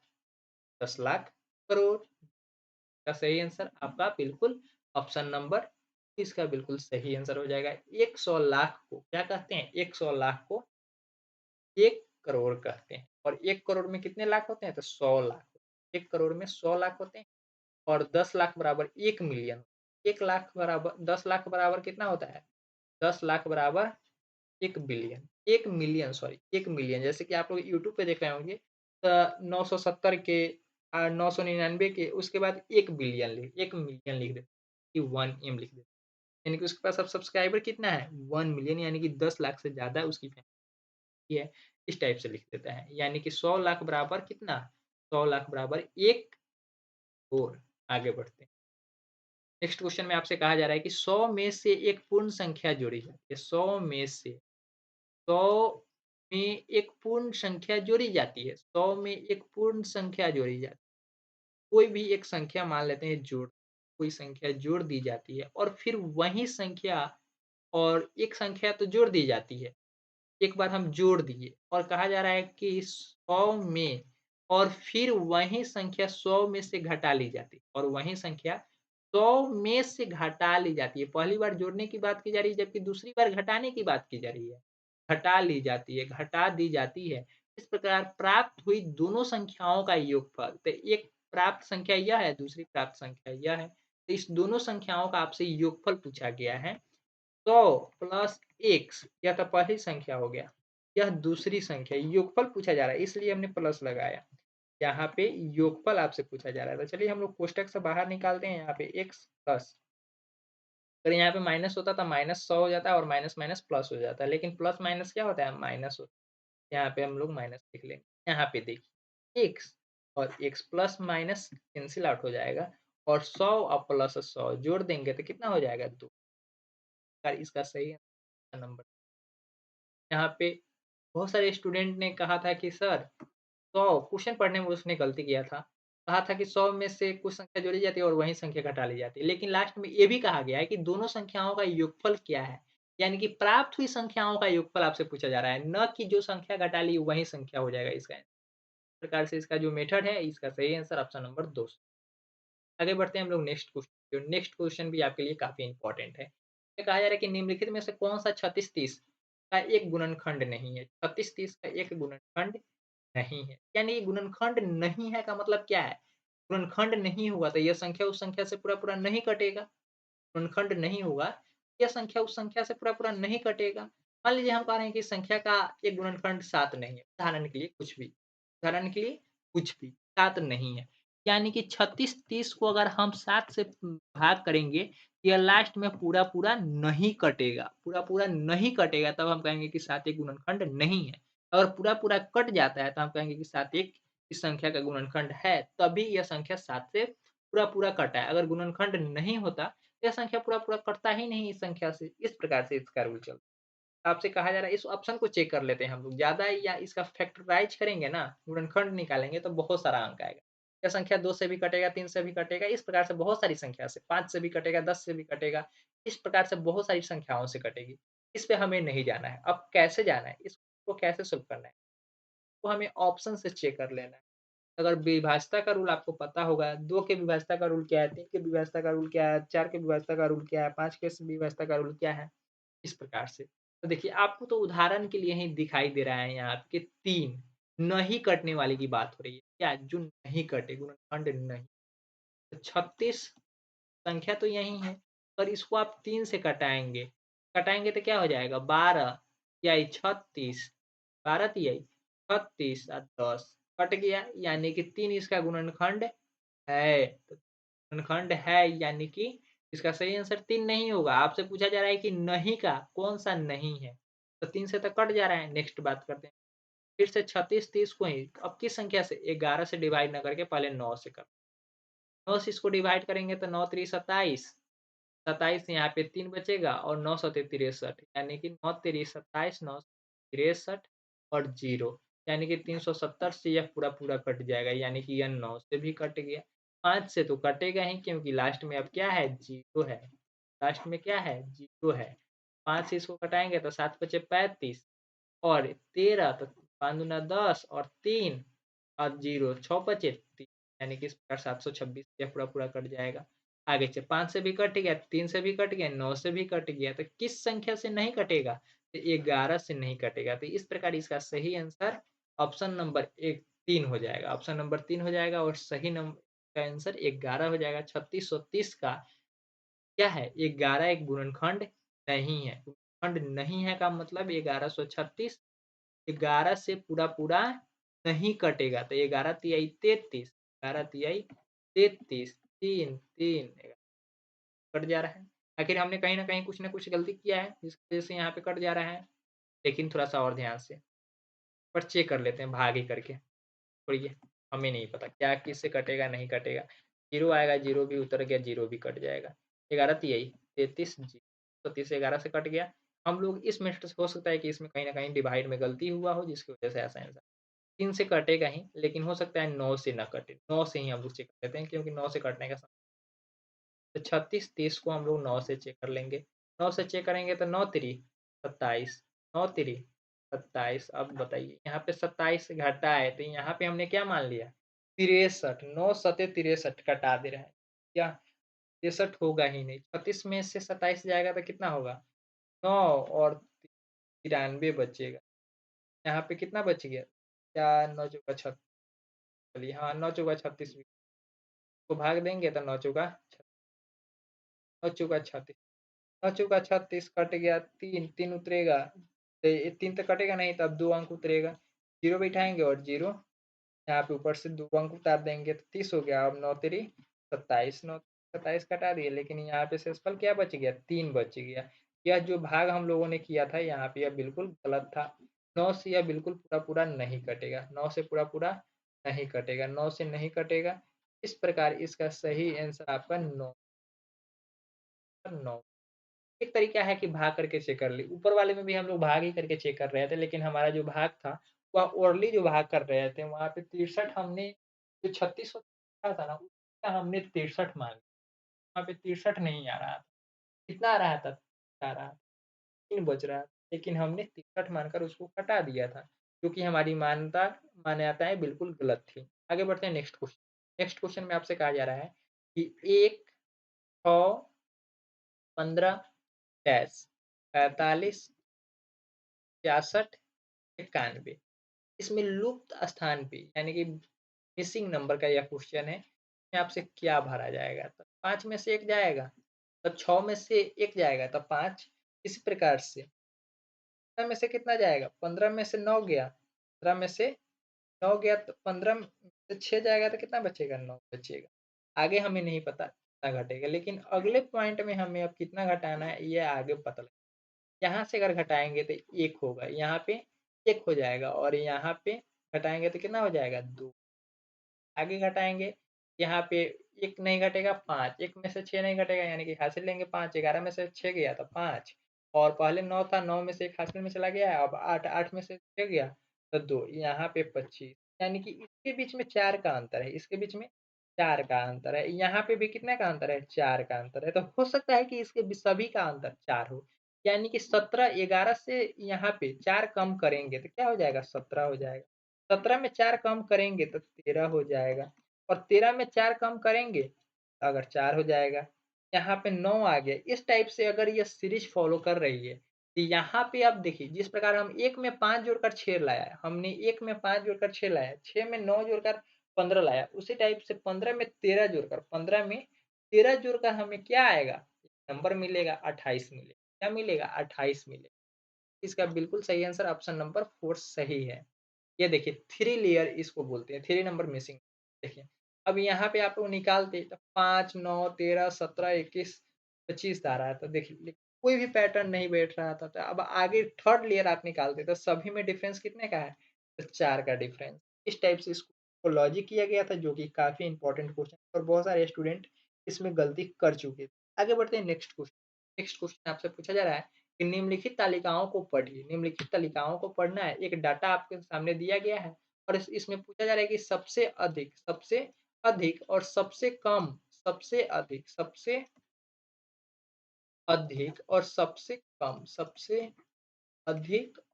10 लाख करोड़। का सही आंसर आपका बिल्कुल ऑप्शन नंबर इसका बिल्कुल सही आंसर हो जाएगा। 100 लाख को क्या कहते हैं? 100 लाख को 1 करोड़ कहते हैं और 1 करोड़ में कितने लाख होते हैं? तो 100 लाख। 1 करोड़ में 100 लाख होते हैं और 10 लाख बराबर 1 मिलियन। 1 लाख बराबर 10 लाख बराबर कितना होता है? 10 लाख बराबर 1 बिलियन 1 मिलियन सॉरी 1 मिलियन जैसे कि आप लोग यूट्यूब पे देख रहे होंगे 970 के 999 के उसके बाद 1 बिलियन 1 मिलियन लिख देते कि 1 एम लिख देते यानी कि उसके पास अब सब्सक्राइबर कितना है 1 मिलियन यानी कि 10 लाख से ज़्यादा उसकी फैमिली है। इस टाइप से लिख देते हैं यानी कि 100 लाख बराबर कितना 100 लाख बराबर 1 और आगे बढ़ते हैं। नेक्स्ट क्वेश्चन में आपसे कहा जा रहा है कि 100 में से एक पूर्ण संख्या जोड़ी जाती है 100 में से 100 में एक पूर्ण संख्या जोड़ी जाती है 100 में एक पूर्ण संख्या जोड़ी जाती है कोई भी एक संख्या मान लेते हैं जोड़ कोई संख्या जोड़ दी जाती है और फिर वही संख्या और एक संख्या तो जोड़ दी जाती है एक बार हम जोड़ दिए और कहा जा रहा है कि 100 में और फिर वही संख्या 100 में से घटा ली जाती है और वही संख्या 100 में से घटा ली जाती है। पहली बार जोड़ने की बात की जा रही है जबकि दूसरी बार घटाने की बात की जा रही है। घटा ली जाती है, घटा दी जाती है। इस प्रकार प्राप्त हुई दोनों संख्याओं का योगफल तो एक प्राप्त संख्या यह है, दूसरी प्राप्त संख्या यह है। तो इस दोनों संख्याओं का आपसे योगफल पूछा गया है। 100 प्लस एक्स यह तो पहली संख्या हो गया यह दूसरी संख्या योगफल पूछा जा रहा है इसलिए हमने प्लस लगाया यहाँ पे योगफल आपसे पूछा जा रहा है तो चलिए हम लोग कोष्टक से बाहर निकालते हैं यहाँ पे एक्स प्लस अगर यहाँ पे माइनस होता तो माइनस 100 हो जाता है और माइनस माइनस प्लस हो जाता है लेकिन प्लस माइनस क्या होता है माइनस होता है यहाँ पे हम लोग माइनस लिख लेंगे यहाँ पे देखिए एक्स और x plus minus cancel out हो जाएगा और 100 और प्लस 100 जोड़ देंगे तो कितना हो जाएगा 2 इसका सही नंबर यहाँ पे बहुत सारे स्टूडेंट ने कहा था कि सर 100 क्वेश्चन पढ़ने में उसने गलती किया था। कहा था कि 100 में से कुछ संख्या जोड़ी जाती है और वही संख्या घटा ली जाती है। लेकिन लास्ट में ये भी कहा गया है कि दोनों संख्याओं का योगफल क्या है? यानी कि प्राप्त हुई संख्याओं का योगफल आपसे पूछा जा रहा है, न कि जो संख्या घटा ली वही संख्या हो जाएगा इसका। इस प्रकार से इसका जो मेथड है इसका सही आंसर ऑप्शन नंबर 2। आगे बढ़ते हैं हम लोग नेक्स्ट क्वेश्चन जो नेक्स्ट क्वेश्चन भी आपके लिए काफ़ी इम्पोर्टेंट है। ये कहा जा रहा है कि निम्नलिखित में से कौन-सा 36-30 का एक गुणनखंड नहीं है? 36-30 का एक गुणनखंड नहीं है। यानी ये गुणनखंड नहीं है का मतलब क्या है? गुणनखंड नहीं हुआ तो यह संख्या उस संख्या से पूरा-पूरा नहीं कटेगा। गुणनखंड नहीं होगा, यह संख्या उस संख्या से पूरा-पूरा नहीं कटेगा। मान लीजिए हम कह रहे हैं कि संख्या का एक गुणनखंड 7 नहीं है, उदाहरण के लिए कुछ भी। उदाहरण के लिए कुछ भी, 7 नहीं है। यानी कि 36-30 को अगर हम 7 से भाग करेंगे, यह लास्ट में पूरा-पूरा नहीं कटेगा। पूरा-पूरा नहीं कटेगा तब हम कहेंगे कि 7 एक गुणनखंड नहीं है। अगर पूरा-पूरा कट जाता है तो हम कहेंगे कि 7 एक इस संख्या का गुणनखंड है, तभी यह संख्या 7 से पूरा-पूरा कटा है। अगर गुणनखंड नहीं होता यह संख्या पूरा-पूरा कटता ही नहीं इस संख्या से। इस प्रकार से इसका रूल चलता है। आपसे कहा जा रहा है इस ऑप्शन को चेक कर लेते हैं हम लोग। ज़्यादा या इसका फैक्टराइज़ करेंगे ना, गुणनखंड निकालेंगे तो बहुत सारा अंक आएगा। यह संख्या 2 से भी कटेगा, 3 से भी कटेगा, इस प्रकार से बहुत सारी संख्या से 5 से भी कटेगा, 10 से भी कटेगा। इस प्रकार से बहुत सारी संख्याओं से कटेगी। इस पे हमें नहीं जाना है। अब कैसे जाना है? इसको कैसे सॉल्व करना है? तो हमें ऑप्शन से चेक कर लेना है। अगर विभाज्यता का रूल आपको पता होगा, 2 के विभाज्यता का रूल क्या है, 3 के विभाज्यता का रूल क्या है, 4 के विभाज्यता का रूल क्या है, 5 के विभाज्यता का रूल क्या है, इस प्रकार से। तो देखिए आपको तो उदाहरण के लिए ही दिखाई दे रहा है यहाँ पे 3 नहीं कटने वाली की बात हो रही है। क्या? जो नहीं कटे, गुणनखंड नहीं। तो 36 संख्या तो यही है, पर इसको आप 3 से घटाएँगे, घटाएँगे तो क्या हो जाएगा 12 या 36 12 तियाई 36 और 10 कट गया यानी कि 3 इसका गुणनखंड है। तो गुणनखंड है यानी कि इसका सही आंसर 3 नहीं होगा। आपसे पूछा जा रहा है कि नहीं का कौन-सा नहीं है? तो 3 से तो कट जा रहा है। नेक्स्ट बात करते हैं। फिर से 36 30 को ही अब किस संख्या से 11 से डिवाइड ना करके पहले 9 से कर 9 से इसको डिवाइड करेंगे तो 9 त्रि 27 27 यहाँ पे 3 बचेगा और 9 सत्ते 63 यानी कि 9 तिरी 27 9 63 और 0 यानी कि 370 से यह पूरा-पूरा कट जाएगा यानी कि यह 9 से भी कट गया। 5 से तो कटेगा ही क्योंकि लास्ट में अब क्या है 0 है। लास्ट में क्या है 0 है। 5 से इसको घटाएँगे तो 7 बचे 35 और 13 तो 5 दूना 10 और 3 और 0 6 बचे 3 यानी कि इस प्रकार 726 यह पूरा-पूरा कट जाएगा। आगे से 5 से भी कट गया, 3 से भी कट गया, 9 से भी कट गया, तो किस संख्या से नहीं कटेगा? तो 11 से नहीं कटेगा। तो इस प्रकार इसका सही आंसर ऑप्शन नंबर 1 3 हो जाएगा। ऑप्शन नंबर 3 हो जाएगा और सही नंबर का आंसर 11 हो जाएगा। 3630 का क्या है? 11 एक गुणनखंड नहीं है। गुणनखंड नहीं है का मतलब 1136 11 से पूरा-पूरा नहीं कटेगा। तो 11 तिहाई 33, 11 तिहाई 33, 3, 3 कट जा रहा है। आखिर हमने कहीं न कहीं कुछ न कुछ गलती किया है, जिसकी वज़ह से यहाँ पे कट जा रहा है। लेकिन थोड़ा-सा और ध्यान से, पर चेक कर लेते हैं भाग ही करके। छोड़िए, हमें नहीं पता क्या किससे कटेगा, नहीं कटेगा। 0 आएगा, 0 भी उतर गया, 0 भी कट जाएगा। 11 तिहाई 33 जी, तो 30 से 11 से कट गया। हम लोग इस मेथड से हो सकता है कि इसमें कहीं न कहीं डिवाइड में गलती हुआ हो, जिसकी वज़ह से ऐसा आंसर 3 से कटेगा ही, लेकिन हो सकता है 9 से ना कटे। 9 से ही हम लोग चेक कर लेते हैं क्योंकि 9 से कटने का तो 36 30 को हम लोग 9 से चेक कर लेंगे। 9 से चेक करेंगे तो 9 तिरी 27, 9 तिरी 27। अब बताइए यहाँ पे 27 घटा है तो यहाँ पे हमने क्या मान लिया? 63, 9 सते 63 कटा दे रहा है। क्या 63 होगा ही नहीं। 36 में से 27 जाएगा तो कितना होगा? 9 और 93 बचेगा। यहाँ पे कितना बच गया? 4 9 चौका 36 चलिए हाँ 9 चौका 36 को भाग देंगे तो 9 चौका 9 चौका 36 9 चौका 36 कट गया 3 3 उतरेगा तो ये 3 तो कटेगा नहीं तब 2 अंक उतरेगा 0 बिठाएंगे और 0 यहाँ पे ऊपर से 2 अंक उतार देंगे तो 30 हो गया। अब 9 तेरी 27 9 27 कटा दिए लेकिन यहाँ पे शेषफल क्या बच गया? 3 बच गया। यह जो भाग हम लोगों ने किया था यहाँ पे यह बिल्कुल गलत था। 9 से यह बिल्कुल पूरा-पूरा नहीं कटेगा। 9 से पूरा-पूरा नहीं कटेगा। 9 से नहीं कटेगा। इस प्रकार इसका सही आंसर आपका 9 9 एक तरीका है कि भाग करके चेक कर ली। ऊपर वाले में भी हम लोग भाग ही करके चेक कर रहे थे, लेकिन हमारा जो भाग था, वह ओरली जो भाग कर रहे थे, वहाँ पे 63 हमने जो 36 था ना, उसका हमने 63 मान लिया। वहाँ पे 63 नहीं आ रहा था। कितना आ रहा था? आ रहा 3 बच रहा था, लेकिन हमने 63 मानकर उसको हटा दिया था, क्योंकि हमारी मान्यताएँ बिल्कुल गलत थी। आगे बढ़ते हैं नेक्स्ट क्वेश्चन। नेक्स्ट क्वेश्चन में आपसे कहा जा रहा है कि 1, 6, 15 डैश 45 66 91 इसमें लुप्त स्थान पे यानी कि मिसिंग नंबर का यह क्वेश्चन है। इसमें आपसे क्या भरा जाएगा? तो 5 में से 1 जाएगा, तब 6 में से 1 जाएगा तब 5 इसी प्रकार से 15 में से कितना जाएगा? 15 में से 9 गया, 15 में से 9 गया तो 15 में से 6 जाएगा तो कितना बचेगा? 9 बचेगा। आगे हमें नहीं पता कितना घटेगा, लेकिन अगले पॉइंट में हमें अब कितना घटाना है ये आगे पता लगे। यहाँ से अगर घटाएँगे तो 1 होगा, यहाँ पे 1 हो जाएगा और यहाँ पे घटाएँगे तो कितना हो जाएगा? 2 आगे घटाएँगे, यहाँ पे 1 नहीं घटेगा 5, 1 में से 6 नहीं घटेगा यानी कि हासिल लेंगे 5, 11 में से 6 गया तो 5 और पहले 9 था 9 में से 1 हासिल में चला गया, अब 8, 8 में से 6 गया तो 2 यहाँ पे 25 यानी कि इसके बीच में 4 का अंतर है, इसके बीच में 4 का अंतर है, यहाँ पे भी कितने का अंतर है? 4 का अंतर है, तो हो सकता है कि इसके सभी का अंतर 4 हो, यानी कि 17 11 से यहाँ पे 4 कम करेंगे तो क्या हो जाएगा? 17 हो जाएगा। 17 में 4 कम करेंगे तो 13 हो जाएगा और 13 में 4 कम करेंगे तो अगर 4 हो जाएगा। यहाँ पे 9 आ गया। इस टाइप से अगर ये सीरीज़ फ़ॉलो कर रही है, तो यहाँ पे आप देखिए जिस प्रकार हम 1 में 5 जोड़कर 6 लाया, हमने 1 में 5 जोड़कर 6 लाया, 6 में 9 जोड़कर 15 लाया, उसी टाइप से 15 में 13 जोड़कर 15 में 13 जोड़कर हमें क्या आएगा? नंबर मिलेगा 28 मिलेगा। क्या मिलेगा? 28 मिलेगा। इसका बिल्कुल सही आंसर ऑप्शन नंबर 4 सही है। ये देखिए 3 लेयर इसको बोलते हैं, 3 नंबर मिसिंग देखिए। अब यहाँ पे आप लोग निकालते तो 5, 9, 13, 17, 21, 25 आ रहा था देखिए कोई भी पैटर्न नहीं बैठ रहा था। तो अब आगे थर्ड लेयर आप निकालते तो सभी में डिफरेंस कितने का है? तो 4 का डिफरेंस। इस टाइप से इसको लॉजिक किया गया था जो कि काफ़ी इंपॉर्टेंट क्वेश्चन और बहुत सारे स्टूडेंट इसमें गलती कर चुके थे। आगे बढ़ते हैं नेक्स्ट क्वेश्चन। नेक्स्ट क्वेश्चन आपसे पूछा जा रहा है कि निम्नलिखित तालिकाओं को पढ़िए। निम्नलिखित तालिकाओं को पढ़ना है, एक डाटा आपके सामने दिया गया है और इसमें पूछा जा रहा है कि सबसे अधिक और सबसे अधिक और सबसे कम, सबसे अधिक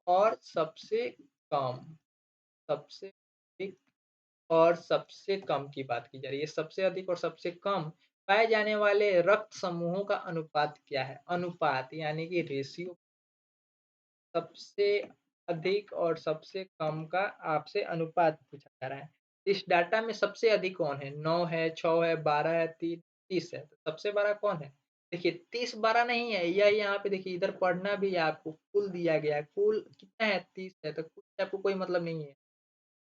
और सबसे कम, सबसे अधिक और सबसे कम की बात की जा रही है। सबसे अधिक और सबसे कम पाए जाने वाले रक्त समूहों का अनुपात क्या है? अनुपात यानी कि रेशियो सबसे अधिक और सबसे कम का आपसे अनुपात पूछा जा रहा है। इस डाटा में सबसे अधिक कौन है? 9 है, 6 है, 12 है, 30 है। तो सबसे बड़ा कौन है? देखिए 30 12 नहीं है, यह यहाँ पे देखिए इधर पढ़ना भी है आपको, कुल दिया गया है। कुल कितना है? 30 है, तो कुल से आपको कोई मतलब नहीं है।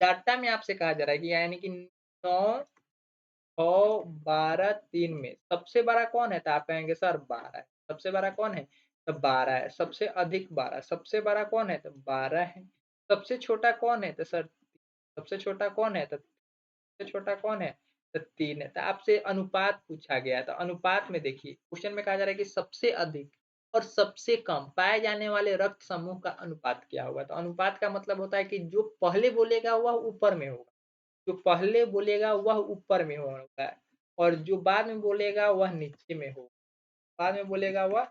डाटा में आपसे कहा जा रहा है कि यानी कि 9 6, 12, 3 में सबसे बड़ा कौन है? तो आप कहेंगे सर 12 है। सबसे बड़ा कौन है? तो 12 है। सबसे अधिक 12, सबसे बड़ा कौन है? तो 12 है। सबसे छोटा कौन है? तो सर सबसे छोटा कौन है? तो सबसे छोटा कौन है? तो 3 है। तो आपसे अनुपात पूछा गया है, तो अनुपात में देखिए क्वेश्चन में कहा जा रहा है कि सबसे अधिक और सबसे कम पाए जाने वाले रक्त समूह का अनुपात क्या होगा? तो अनुपात का मतलब होता है कि जो पहले बोलेगा वह ऊपर में होगा। जो पहले बोलेगा वह ऊपर में होगा और जो बाद में बोलेगा वह नीचे में होगा। बाद में बोलेगा वह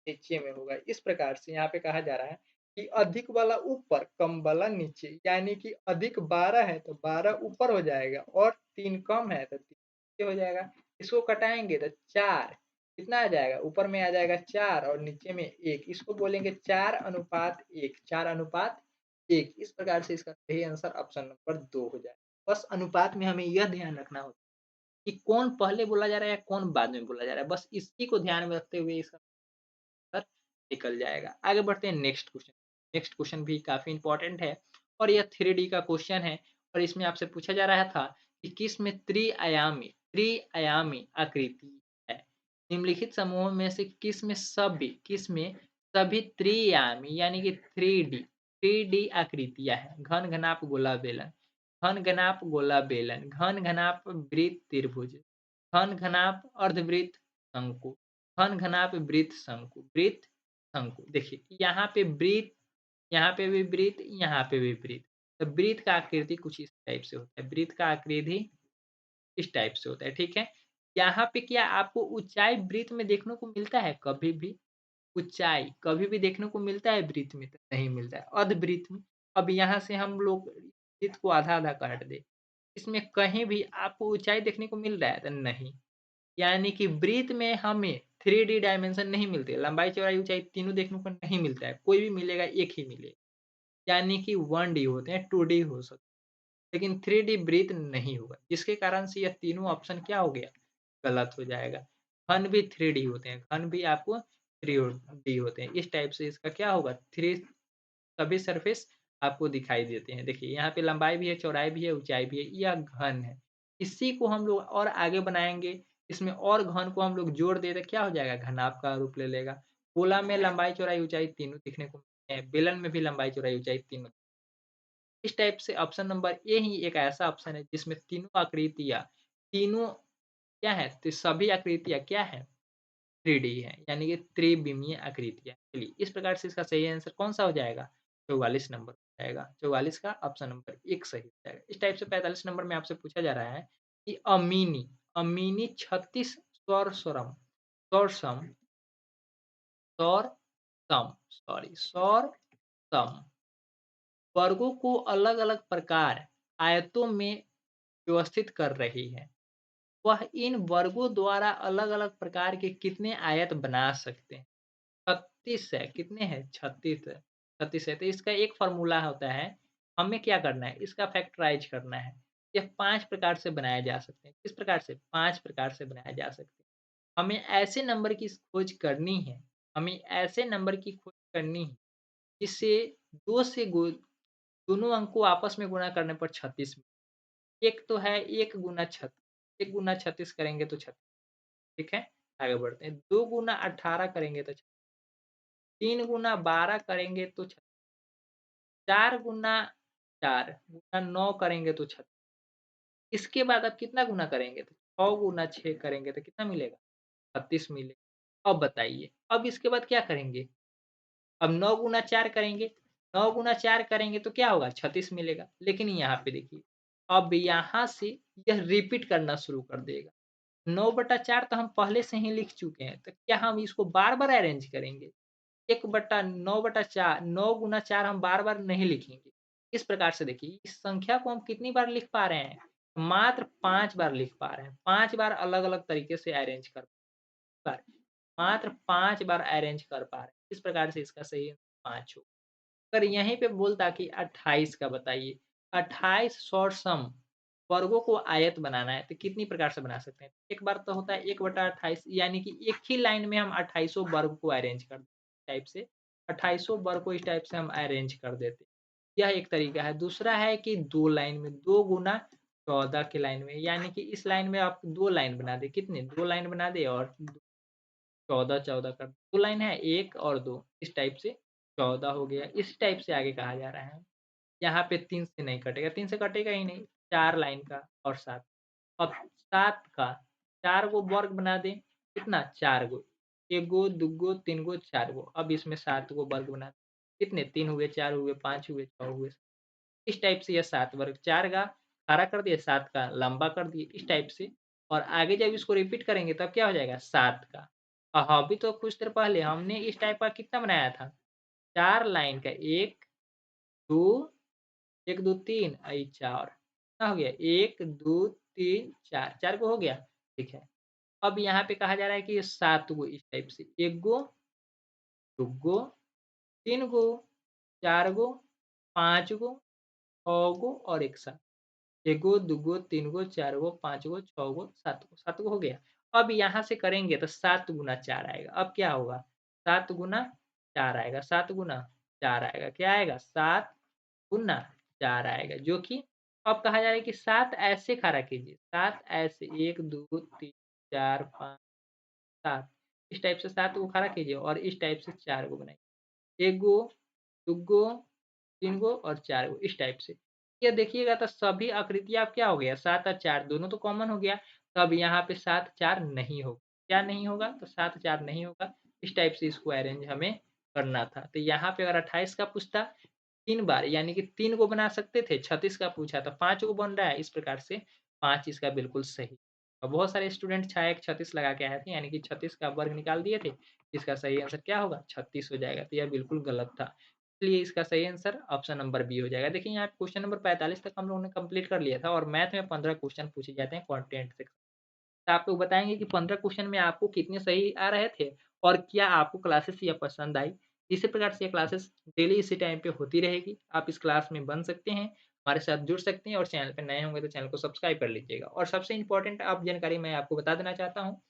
नीचे में होगा। इस प्रकार से यहाँ पे कहा जा रहा है कि अधिक वाला ऊपर, कम वाला नीचे, यानी कि अधिक 12 है तो 12 ऊपर हो जाएगा और 3 कम है तो 3 नीचे हो जाएगा। इसको घटाएँगे तो 4 कितना आ जाएगा? ऊपर में आ जाएगा 4 और नीचे में 1। इसको बोलेंगे 4:1, 4:1। इस प्रकार से इसका सही आंसर ऑप्शन नंबर 2 हो जाएगा। बस अनुपात में हमें यह ध्यान रखना होता है कि कौन पहले बोला जा रहा है या कौन बाद में बोला जा रहा है। बस इसी को ध्यान में रखते हुए इसका आंसर निकल जाएगा। आगे बढ़ते हैं नेक्स्ट क्वेश्चन। नेक्स्ट क्वेश्चन भी काफ़ी इम्पोर्टेंट है और यह 3D का क्वेश्चन है और इसमें आपसे पूछा जा रहा था कि किस में त्रिआयामी आकृति है? निम्नलिखित समूहों में से किस में सभी त्रिआयामी यानी कि 3D आकृतियाँ हैं? घन-घनाप गोला बेलन, घन-घनाप गोला बेलन, घन-घनाप वृत्त त्रिभुज, घन-घनाप अर्धवृत्त शंकु, घन-घनाप वृत्त शंकु, वृत्त शंकु। देखिए यहाँ पे भी वृत्त, यहाँ पे भी वृत्त। तो वृत्त का आकृति कुछ इस टाइप से होता है। वृत्त का आकृति इस टाइप से होता है, ठीक है? यहाँ पे क्या आपको ऊँचाई वृत्त में देखने को मिलता है कभी भी? ऊँचाई कभी भी देखने को मिलता है वृत्त में? तो नहीं मिलता है। अर्धवृत्त में अब यहाँ से हम लोग वृत्त को आधा-आधा काट दें, इसमें कहीं भी आपको ऊँचाई देखने को मिल रहा है? तो नहीं। यानी कि वृत्त में हमें 3D डायमेंशन नहीं मिलते, लंबाई, चौड़ाई, ऊँचाई तीनों देखने को नहीं मिलता है, कोई भी मिलेगा एक ही मिलेगा। यानी कि 1D होते हैं, 2D हो सकते हैं, लेकिन 3D वृत्त नहीं होगा, जिसके कारण से यह तीनों ऑप्शन क्या हो गया? गलत हो जाएगा। घन भी 3D होते हैं, घन भी आपको 3D होते हैं। इस टाइप से इसका क्या होगा? थ्री सभी सरफेस आपको दिखाई देते हैं। देखिए यहाँ पे लंबाई भी है, चौड़ाई भी है, ऊँचाई भी है, यह घन है। इसी को हम लोग और आगे बनाएँगे, इसमें और घन को हम लोग जोड़ दें तो क्या हो जाएगा? घनाभ का रूप ले लेगा। गोला में लंबाई, चौड़ाई, ऊँचाई तीनों दिखने को मिलते हैं, बेलन में भी लंबाई, चौड़ाई, ऊँचाई तीनों। इस टाइप से ऑप्शन नंबर ए ही एक ऐसा ऑप्शन है जिसमें तीनों क्या है? तो सभी आकृतियाँ क्या हैं? 3D है, यानी कि त्रिविमीय आकृतियाँ। चलिए, इस प्रकार से इसका सही आंसर कौन-सा हो जाएगा? 44 नंबर हो जाएगा। 44 का ऑप्शन नंबर 1 सही हो जाएगा। इस टाइप से 45 नंबर में आपसे पूछा जा रहा है कि अमीनी 36 स्वरसम स्वरसम स्वरसम वर्गों को अलग-अलग प्रकार आयतों में व्यवस्थित कर रही है। वह इन वर्गों द्वारा अलग-अलग प्रकार के कितने आयत बना सकते हैं? 36 है, कितने हैं? 36 है, 36 है। तो इसका एक फ़ॉर्मूला होता है, हमें क्या करना है? इसका फैक्टराइज़ करना है। यह 5 प्रकार से बनाए जा सकते हैं। किस प्रकार से? 5 प्रकार से बनाए जा सकते हैं। हमें ऐसे नंबर की खोज करनी है, हमें ऐसे नंबर की खोज करनी है, जिससे 2 से गु दोनों अंक को आपस में गुणा करने पर 36 एक तो है 1 गुना 36, 1 गुना 36 करेंगे तो 36, ठीक है? आगे बढ़ते हैं। 2 गुना 18 करेंगे तो 3 गुना 12 करेंगे तो 4 गुना 4 गुना 9 करेंगे तो 36। इसके बाद आप कितना गुना करेंगे? तो 6 गुना 6 करेंगे तो कितना मिलेगा? 36 मिलेगा। अब बताइए, अब इसके बाद क्या करेंगे? अब 9 गुना 4 करेंगे, 9 गुना 4 करेंगे तो क्या होगा? 36 मिलेगा। लेकिन यहाँ पे देखिए, अब यहाँ से यह रिपीट करना शुरू कर देगा। 9/4 तो हम पहले से ही लिख चुके हैं, तो क्या हम इसको बार-बार अरेंज करेंगे? 1/9/4 9 गुना 4 हम बार-बार नहीं लिखेंगे। इस प्रकार से देखिए, इस संख्या को हम कितनी बार लिख पा रहे हैं? मात्र 5 बार लिख पा रहे हैं, 5 बार अलग-अलग तरीके से अरेंज कर पा रहे हैं, मात्र 5 बार अरेंज कर पा रहे हैं। इस प्रकार से इसका सही 5 हो। अगर यहीं पे बोलता कि 28 का बताइए, 28 शॉर्ट सम वर्गों को आयत बनाना है, तो कितनी प्रकार से बना सकते हैं? एक बार तो होता है 1/28 यानी कि एक ही लाइन में हम 28 वर्ग को अरेंज कर देते टाइप से, 28 वर्ग को इस टाइप से हम अरेंज कर देते हैं। यह एक तरीका है। दूसरा है कि 2 लाइन में 2 गुना 14 की लाइन में, यानी कि इस लाइन में आप 2 लाइन बना दें, कितने? 2 लाइन बना दें और 14-14 कर 2 लाइन है 1 और 2 इस टाइप से 14 हो गया। इस टाइप से आगे कहा जा रहा है। यहाँ पे 3 से नहीं कटेगा, 3 से कटेगा ही नहीं, 4 लाइन का और 7 अब 7 का 4 गो वर्ग बना दें, कितना? 4 गो, 1 गो, 2 गो, 3 गो, 4 गो, अब इसमें 7 गो वर्ग बना दें, कितने? 3 हुए, 4 हुए, 5 हुए, 6 हुए, इस टाइप से यह 7 वर्ग 4 का खड़ा कर दिए, 7 का लंबा कर दिए, इस टाइप से और आगे जब इसको रिपीट करेंगे तब क्या हो जाएगा? 7 का अभी तो कुछ देर पहले हमने इस टाइप का कितना बनाया था? 4 लाइन का 1, 2 1, 2, 3 आई 4 कितना हो गया? 1, 2, 3, 4 4 गो हो गया? ठीक है। अब यहाँ पे कहा जा रहा है कि 7 गो इस टाइप से 1 गो, 2 गो, 3 गो, 4 गो, 5 गो, 6 गो और 1 7 1 गो, 2 गो, 3 गो, 4 गो, 5 गो, 6 गो, 7 गो हो गया। अब यहाँ से करेंगे तो 7 गुना 4 आएगा। अब क्या होगा? 7 गुना 4 आएगा, 7 गुना 4 आएगा। क्या आएगा? 7 गुना 4 आएगा, जो कि अब कहा जा रहा है कि 7 ऐसे खड़ा कीजिए, 7 ऐसे 1, 2, 3, 4, 5, 7 इस टाइप से 7 को खड़ा कीजिए और इस टाइप से 4 को बनाइए। 1 गो, 2 गो, 3 गो और 4 गो इस टाइप से। ये देखिएगा तो सभी आकृतियाँ अब क्या हो गया 7 और 4 दोनों तो कॉमन हो गया। तब यहाँ पे 7 4 नहीं होगा। क्या नहीं होगा? तो 7 4 नहीं होगा। इस टाइप से इसको अरेंज हमें करना था। तो यहाँ पे अगर 28 का पूछता 3 बार यानी कि 3 को बना सकते थे, 36 का पूछा तो 5 को बन रहा है। इस प्रकार से 5 इसका बिल्कुल सही। और बहुत सारे स्टूडेंट 6 36 लगा के आए थे यानी कि 36 का वर्ग निकाल दिए थे। इसका सही आंसर क्या होगा? 36 हो जाएगा। तो यह बिल्कुल गलत था। इसलिए इसका सही आंसर ऑप्शन नंबर बी हो जाएगा। देखिए यहाँ पे क्वेश्चन नंबर 45 तक हम लोगों ने कंप्लीट कर लिया था और मैथ में 15 क्वेश्चन पूछे जाते हैं कंटेंट से। तो आप लोग बताएँगे कि 15 क्वेश्चन में आपको कितने सही आ रहे थे और क्या आपको क्लासेस ये पसंद आई? इसी प्रकार से ये क्लासेस डेली इसी टाइम पे होती रहेगी। आप इस क्लास में बन सकते हैं, हमारे साथ जुड़ सकते हैं और चैनल पे नए होंगे तो चैनल को सब्सक्राइब कर लीजिएगा। और सबसे इम्पोर्टेंट आप जानकारी मैं आपको बता देना चाहता हूँ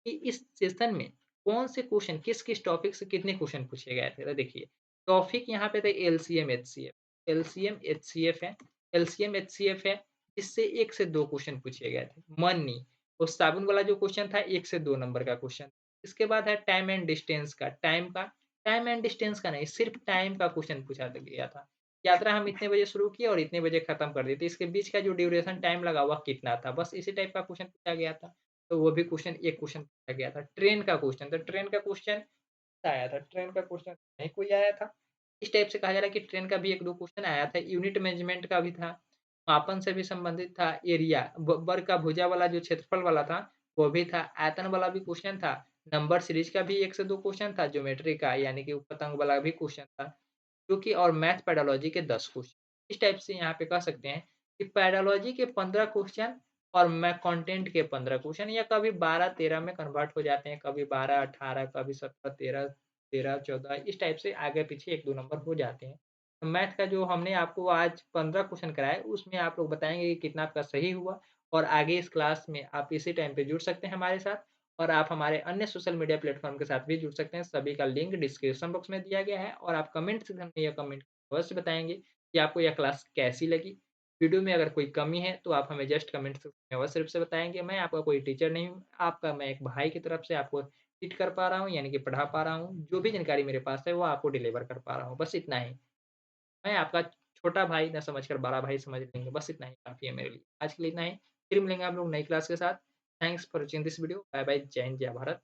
कि इस सेशन में कौन से क्वेश्चन किस-किस टॉपिक से कितने क्वेश्चन पूछे गए थे। तो देखिए, टॉपिक यहाँ पे थे एलसीएम, एचसीएफ। एलसीएम, एचसीएफ है। एलसीएम, एचसीएफ है, इससे 1 से 2 क्वेश्चन पूछे गए थे। मनी वो साबुन वाला जो क्वेश्चन था 1 से 2 नंबर का क्वेश्चन। इसके बाद है टाइम एंड डिस्टेंस का, टाइम एंड डिस्टेंस का नहीं, सिर्फ टाइम का क्वेश्चन पूछा गया था। यात्रा हम इतने बजे शुरू किए और इतने बजे खत्म कर दी थी। इसके बीच का जो ड्यूरेशन टाइम लगा वह कितना था? बस इसी टाइप का क्वेश्चन पूछा गया था। तो वो भी क्वेश्चन एक क्वेश्चन पूछा गया था। ट्रेन का क्वेश्चन, तो ट्रेन का क्वेश्चन आया था, ट्रेन का क्वेश्चन नहीं कोई आया था। इस टाइप से कहा जा रहा है कि ट्रेन का भी 1-2 क्वेश्चन आया था। यूनिट मेज़रमेंट का भी था, मापन से भी संबंधित था, एरिया ब वर्ग का भुजा वाला जो क्षेत्रफल वाला था, वो भी था, आयतन वाला भी क्वेश्चन था, नंबर सीरीज़ का भी 1 से 2 क्वेश्चन था, ज्योमेट्री का यानी कि पतंग वाला भी क्वेश्चन था। जो कि और मैथ पैडोलॉजी के 10 क्वेश्चन। इस टाइप से यहाँ पे कह सकते हैं कि पैडोलॉजी के 15 क्वेश्चन और मैं कंटेंट के 15 क्वेश्चन या कभी 12-13 में कन्वर्ट हो जाते हैं, कभी 12-18 कभी 17-13 13-14 इस टाइप से आगे-पीछे 1-2 नंबर हो जाते हैं। तो मैथ का जो हमने आपको आज 15 क्वेश्चन कराए, उसमें आप लोग बताएँगे कि कितना आपका सही हुआ और आगे इस क्लास में आप इसी टाइम पे जुड़ सकते हैं हमारे साथ और आप हमारे अन्य सोशल मीडिया प्लेटफ़ॉर्म के साथ भी जुड़ सकते हैं। सभी का लिंक डिस्क्रिप्शन बॉक्स में दिया गया है और आप कमेंट सेक्शन में यह कमेंट अवश्य बताएँगे कि आपको यह क्लास कैसी लगी। वीडियो में अगर कोई कमी है तो आप हमें जस्ट कमेंट सेक्शन में अवश्य रूप से बताएँगे। मैं आपका कोई टीचर नहीं हूँ, आपका मैं एक भाई की तरफ से आपको टीच कर पा रहा हूँ यानी कि पढ़ा पा रहा हूँ। जो भी जानकारी मेरे पास है वो आपको डिलीवर कर पा रहा हूँ, बस इतना ही। मैं आपका छोटा भाई ना समझकर बड़ा भाई समझ लेंगे, बस इतना ही काफ़ी है मेरे लिए। आज के लिए इतना ही, फिर मिलेंगे हम लोग नई क्लास के साथ। Thanks for watching this video. Bye bye, जय हिंद, जय भारत।